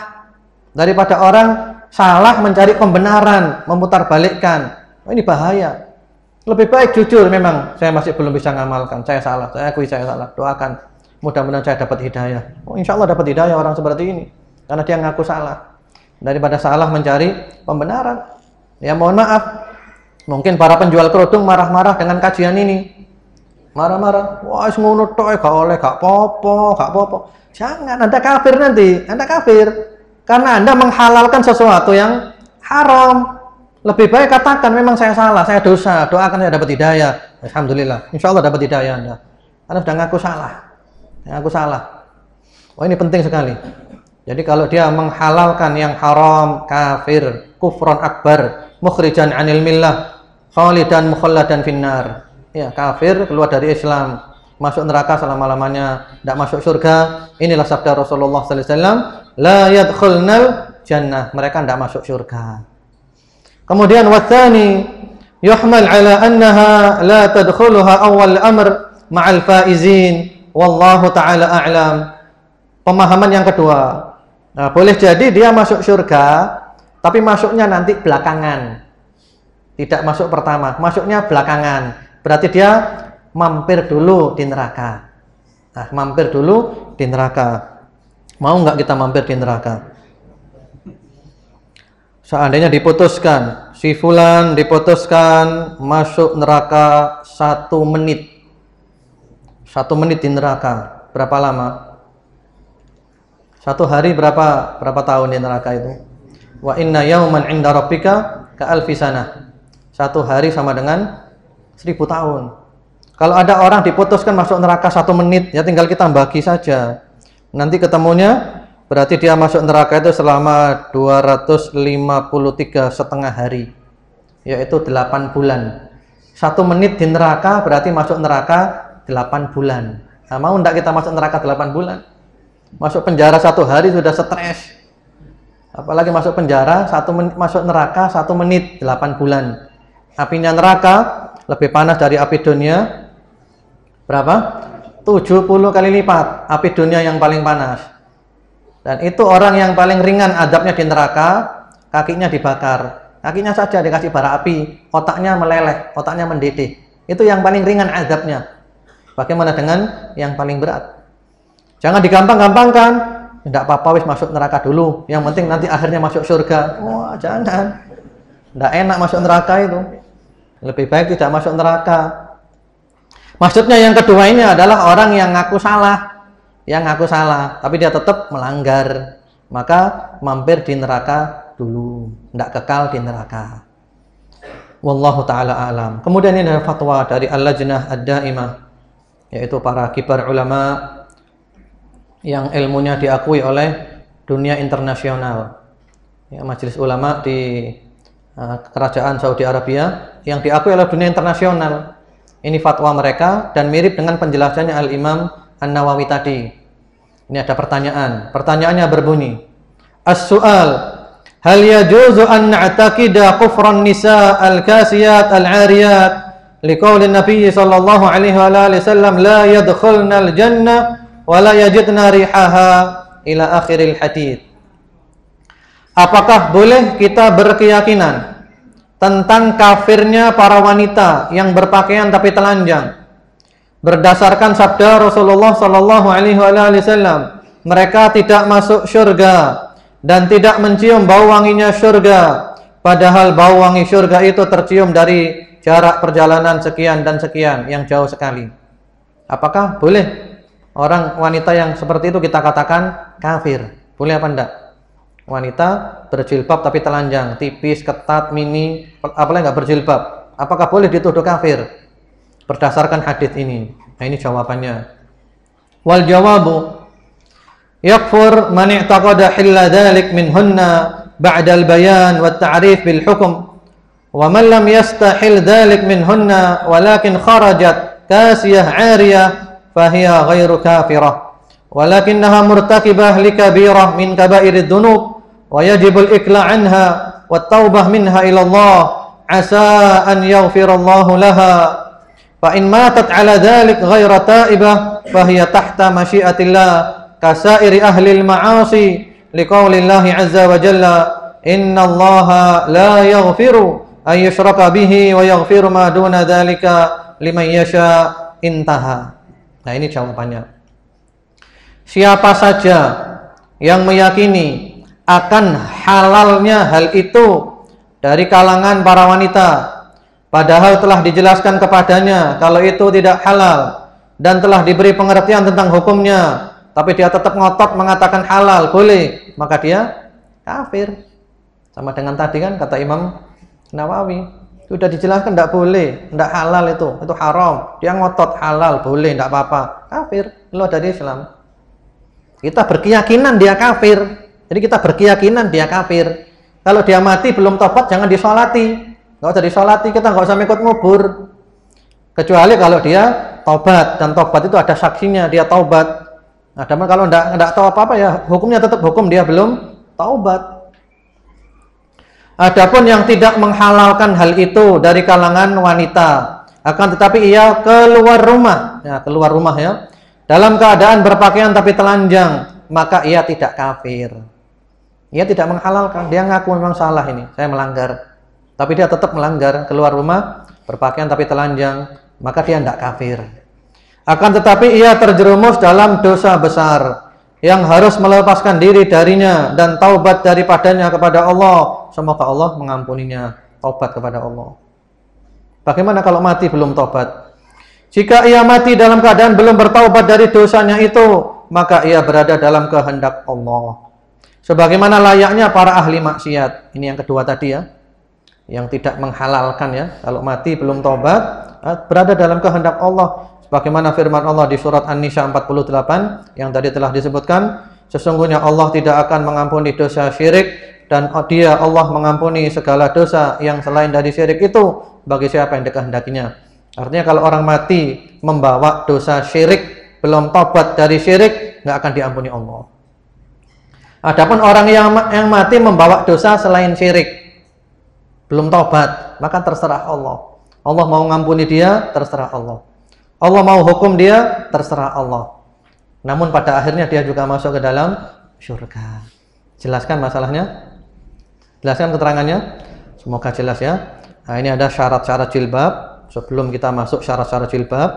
daripada orang salah mencari pembenaran, memutarbalikkan. Oh, ini bahaya. Lebih baik jujur, memang saya masih belum bisa ngamalkan, saya salah, saya akui saya salah. Doakan, mudah-mudahan saya dapat hidayah. Oh, insya Allah dapat hidayah orang seperti ini, karena dia ngaku salah. Daripada salah mencari pembenaran. Ya mohon maaf, mungkin para penjual kerudung marah-marah dengan kajian ini. Marah-marah, wah ngono tok gak oleh, gak popo, gak popo. Jangan, Anda kafir nanti, Anda kafir. Karena Anda menghalalkan sesuatu yang haram. Lebih baik katakan memang saya salah, saya dosa, doakan saya dapat hidayah. Alhamdulillah, insya Allah dapat hidayah Anda. Karena sudah ngaku salah. Ngaku salah. Oh, ini penting sekali. Jadi kalau dia menghalalkan yang haram, kafir, kufron akbar, mukhrijan anil millah, khalidan mukhalladan finnar. Ya, kafir, keluar dari Islam, masuk neraka selama-lamanya, tidak masuk surga. Inilah sabda Rasulullah sallallahu alaihi wasallam, la yadkhulnal jannah. Mereka tidak masuk surga. Kemudian watsani yuhmal ala annaha la tadkhuluha awal amr ma'al faizin wallahu taala a'lam. Pemahaman yang kedua. Nah, boleh jadi dia masuk surga tapi masuknya nanti belakangan. Tidak masuk pertama, masuknya belakangan. Berarti dia mampir dulu di neraka. Nah, mampir dulu di neraka. Mau nggak kita mampir di neraka? Seandainya diputuskan, si fulan diputuskan masuk neraka 1 menit. 1 menit di neraka. Berapa lama? 1 hari berapa tahun di neraka itu? Wa inna yauman 'inda rabbika ka alfi sanah. 1 hari sama dengan 1000 tahun. Kalau ada orang diputuskan masuk neraka 1 menit, ya tinggal kita bagi saja. Nanti ketemunya berarti dia masuk neraka itu selama 253,5 hari, yaitu 8 bulan. 1 menit di neraka berarti masuk neraka 8 bulan. Nah, mau enggak kita masuk neraka 8 bulan? Masuk penjara 1 hari sudah stres. Apalagi masuk penjara, masuk neraka 1 menit 8 bulan. Apinya neraka lebih panas dari api dunia. Berapa? 70 kali lipat api dunia yang paling panas. Dan itu orang yang paling ringan adabnya di neraka, kakinya dibakar. Kakinya saja dikasih bara api, otaknya meleleh, otaknya mendidih. Itu yang paling ringan adabnya. Bagaimana dengan yang paling berat? Jangan digampang-gampangkan. Tidak apa-apa, wis masuk neraka dulu. Yang penting nanti akhirnya masuk surga. Wah, jangan. Tidak enak masuk neraka itu. Lebih baik tidak masuk neraka. Maksudnya yang kedua ini adalah orang yang ngaku salah. Yang ngaku salah, tapi dia tetap melanggar, maka mampir di neraka dulu, tidak kekal di neraka. Wallahu ta'ala a'lam. Kemudian ini ada fatwa dari Al-Lajnah Ad-Daimah, yaitu para kibar ulama yang ilmunya diakui oleh dunia internasional. Ya, majelis ulama di kerajaan Saudi Arabia yang diakui oleh dunia internasional. Ini fatwa mereka dan mirip dengan penjelasannya Al-Imam An-Nawawi tadi. Ini ada pertanyaan. Pertanyaannya berbunyi, As-su'al, hal yajuzu an na'taqida kufran nisa al-kasiyat al-'ariyat liqaulin Nabi sallallahu alaihi wasallam la yadkhulna al-jannah wa la yajidna rihaha ila akhiril hadits. Apakah boleh kita berkeyakinan tentang kafirnya para wanita yang berpakaian tapi telanjang? Berdasarkan sabda Rasulullah sallallahu alaihi wasallam, mereka tidak masuk surga dan tidak mencium bau wanginya surga, padahal bau wangi surga itu tercium dari jarak perjalanan sekian dan sekian yang jauh sekali. Apakah boleh orang wanita yang seperti itu kita katakan kafir? Boleh apa enggak? Wanita berjilbab tapi telanjang, tipis, ketat, mini, apalagi enggak berjilbab. Apakah boleh dituduh kafir? Berdasarkan hadis ini. Nah, ini jawabannya. Wal jawabu yakfur man i'taqada hilla dhalik minhunna ba'da al-bayan wa at-ta'rif bil hukm wa man lam yastahil dhalik minhunna walakin kharajat kasiyah 'ariyah fahiya ghairu kafirah walakinnaha murtakibah li kabirah min kaba'irid dhunub wa yajibul ikla' anha wat taubah minha ila Allah asa an yaghfirallahu laha. Fa in matat ala dzalik ghaira taibah fa hiya tahta masyiatillah kasairi ahli al-ma'asi liqaulillahi azza wa jalla innallaha la yaghfiru ay yushraka bihi wa yaghfiru ma duna dzalika liman yasha. Intaha. Nah, ini jawabannya. Siapa saja yang meyakini akan halalnya hal itu dari kalangan para wanita, padahal telah dijelaskan kepadanya kalau itu tidak halal dan telah diberi pengertian tentang hukumnya, tapi dia tetap ngotot mengatakan halal, boleh, maka dia kafir. Sama dengan tadi kan kata Imam Nawawi. Sudah dijelaskan tidak boleh, tidak halal itu haram. Dia ngotot halal, boleh, tidak apa-apa. Kafir, keluar dari Islam. Kita berkeyakinan dia kafir. Jadi kita berkeyakinan dia kafir. Kalau dia mati belum tobat, jangan disolati. Nggak usah disolati, kita nggak usah ikut ngubur. Kecuali kalau dia tobat, dan tobat itu ada saksinya, dia taubat. Nah, dan kalau tidak tahu apa-apa ya, hukumnya tetap hukum, dia belum taubat. Adapun yang tidak menghalalkan hal itu dari kalangan wanita, akan tetapi ia keluar rumah ya, dalam keadaan berpakaian tapi telanjang, maka ia tidak kafir. Ia tidak menghalalkan, dia ngaku memang salah ini, saya melanggar. Tapi dia tetap melanggar, keluar rumah berpakaian tapi telanjang, maka dia tidak kafir. Akan tetapi ia terjerumus dalam dosa besar yang harus melepaskan diri darinya dan taubat daripadanya kepada Allah. Semoga Allah mengampuninya, taubat kepada Allah. Bagaimana kalau mati belum taubat? Jika ia mati dalam keadaan belum bertaubat dari dosanya itu, maka ia berada dalam kehendak Allah. Sebagaimana layaknya para ahli maksiat. Ini yang kedua tadi ya, yang tidak menghalalkan ya. Kalau mati belum taubat, berada dalam kehendak Allah. Sebagaimana firman Allah di surat An-Nisa 48 yang tadi telah disebutkan, sesungguhnya Allah tidak akan mengampuni dosa syirik, dan dia Allah mengampuni segala dosa yang selain dari syirik itu bagi siapa yang dikehendakinya. Artinya kalau orang mati membawa dosa syirik, belum tobat dari syirik, nggak akan diampuni Allah. Adapun orang yang mati membawa dosa selain syirik, belum tobat, maka terserah Allah. Allah mau ngampuni dia, terserah Allah. Allah mau hukum dia, terserah Allah. Namun pada akhirnya dia juga masuk ke dalam surga. Jelaskan masalahnya? Jelaskan keterangannya? Semoga jelas ya. Nah, ini ada syarat-syarat jilbab. Sebelum kita masuk syarat-syarat jilbab,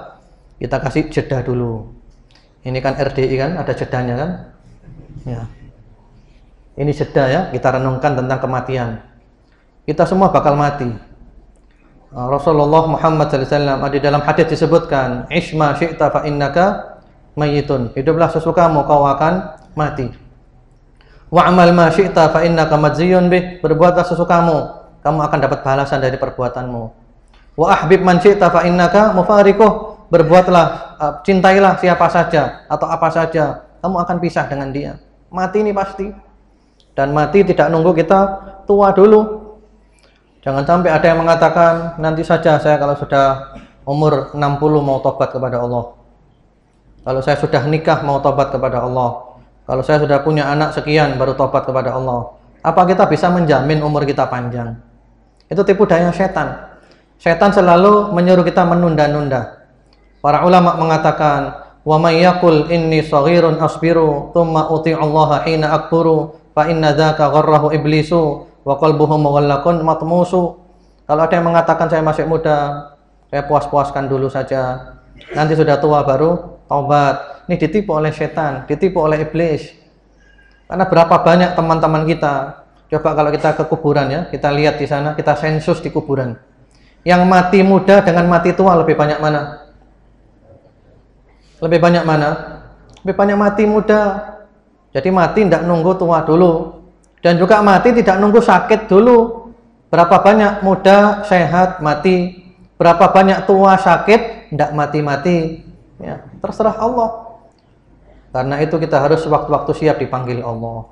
kita kasih jeda dulu. Ini kan RDI kan, ada jedanya kan? Ya. Ini jeda ya, kita renungkan tentang kematian. Kita semua bakal mati. Rasulullah Muhammad SAW di dalam hadis disebutkan, "Ishma syi'ta fa innaka mayyitun." Hiduplah sesukamu, kau akan mati. "Wa'mal ma syi'ta fa innaka majziyun bih." Berbuatlah sesukamu, kamu akan dapat balasan dari perbuatanmu. "Wa ahbib man syi'ta fa innaka mufariquh." Berbuatlah, cintailah siapa saja atau apa saja, kamu akan pisah dengan dia. Mati ini pasti. Dan mati tidak nunggu kita tua dulu. Jangan sampai ada yang mengatakan, nanti saja saya kalau sudah umur 60 mau tobat kepada Allah. Kalau saya sudah nikah mau tobat kepada Allah. Kalau saya sudah punya anak sekian baru tobat kepada Allah. Apa kita bisa menjamin umur kita panjang? Itu tipu daya setan. Setan selalu menyuruh kita menunda-nunda. Para ulama mengatakan, "Wa may yaqul inni shaghirun asbiru, tsumma uti'ullaha hina akburu, fa inna dzaka gharrahu iblisu. Wa qalbuhu mughallaqun matmusu." Kalau ada yang mengatakan saya masih muda, saya puas-puaskan dulu saja, nanti sudah tua baru taubat. Ini ditipu oleh setan, ditipu oleh iblis. Karena berapa banyak teman-teman kita, coba kalau kita ke kuburan ya, kita lihat di sana, kita sensus di kuburan. Yang mati muda dengan mati tua lebih banyak mana? Lebih banyak mana? Lebih banyak mati muda. Jadi mati tidak nunggu tua dulu. Dan juga mati tidak nunggu sakit dulu. Berapa banyak muda sehat mati, berapa banyak tua sakit tidak mati-mati. Ya, terserah Allah. Karena itu kita harus waktu-waktu siap dipanggil Allah.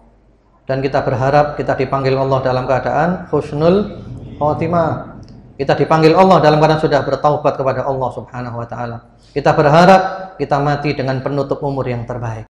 Dan kita berharap kita dipanggil Allah dalam keadaan husnul khotimah. Kita dipanggil Allah dalam keadaan sudah bertaubat kepada Allah Subhanahu wa taala. Kita berharap kita mati dengan penutup umur yang terbaik.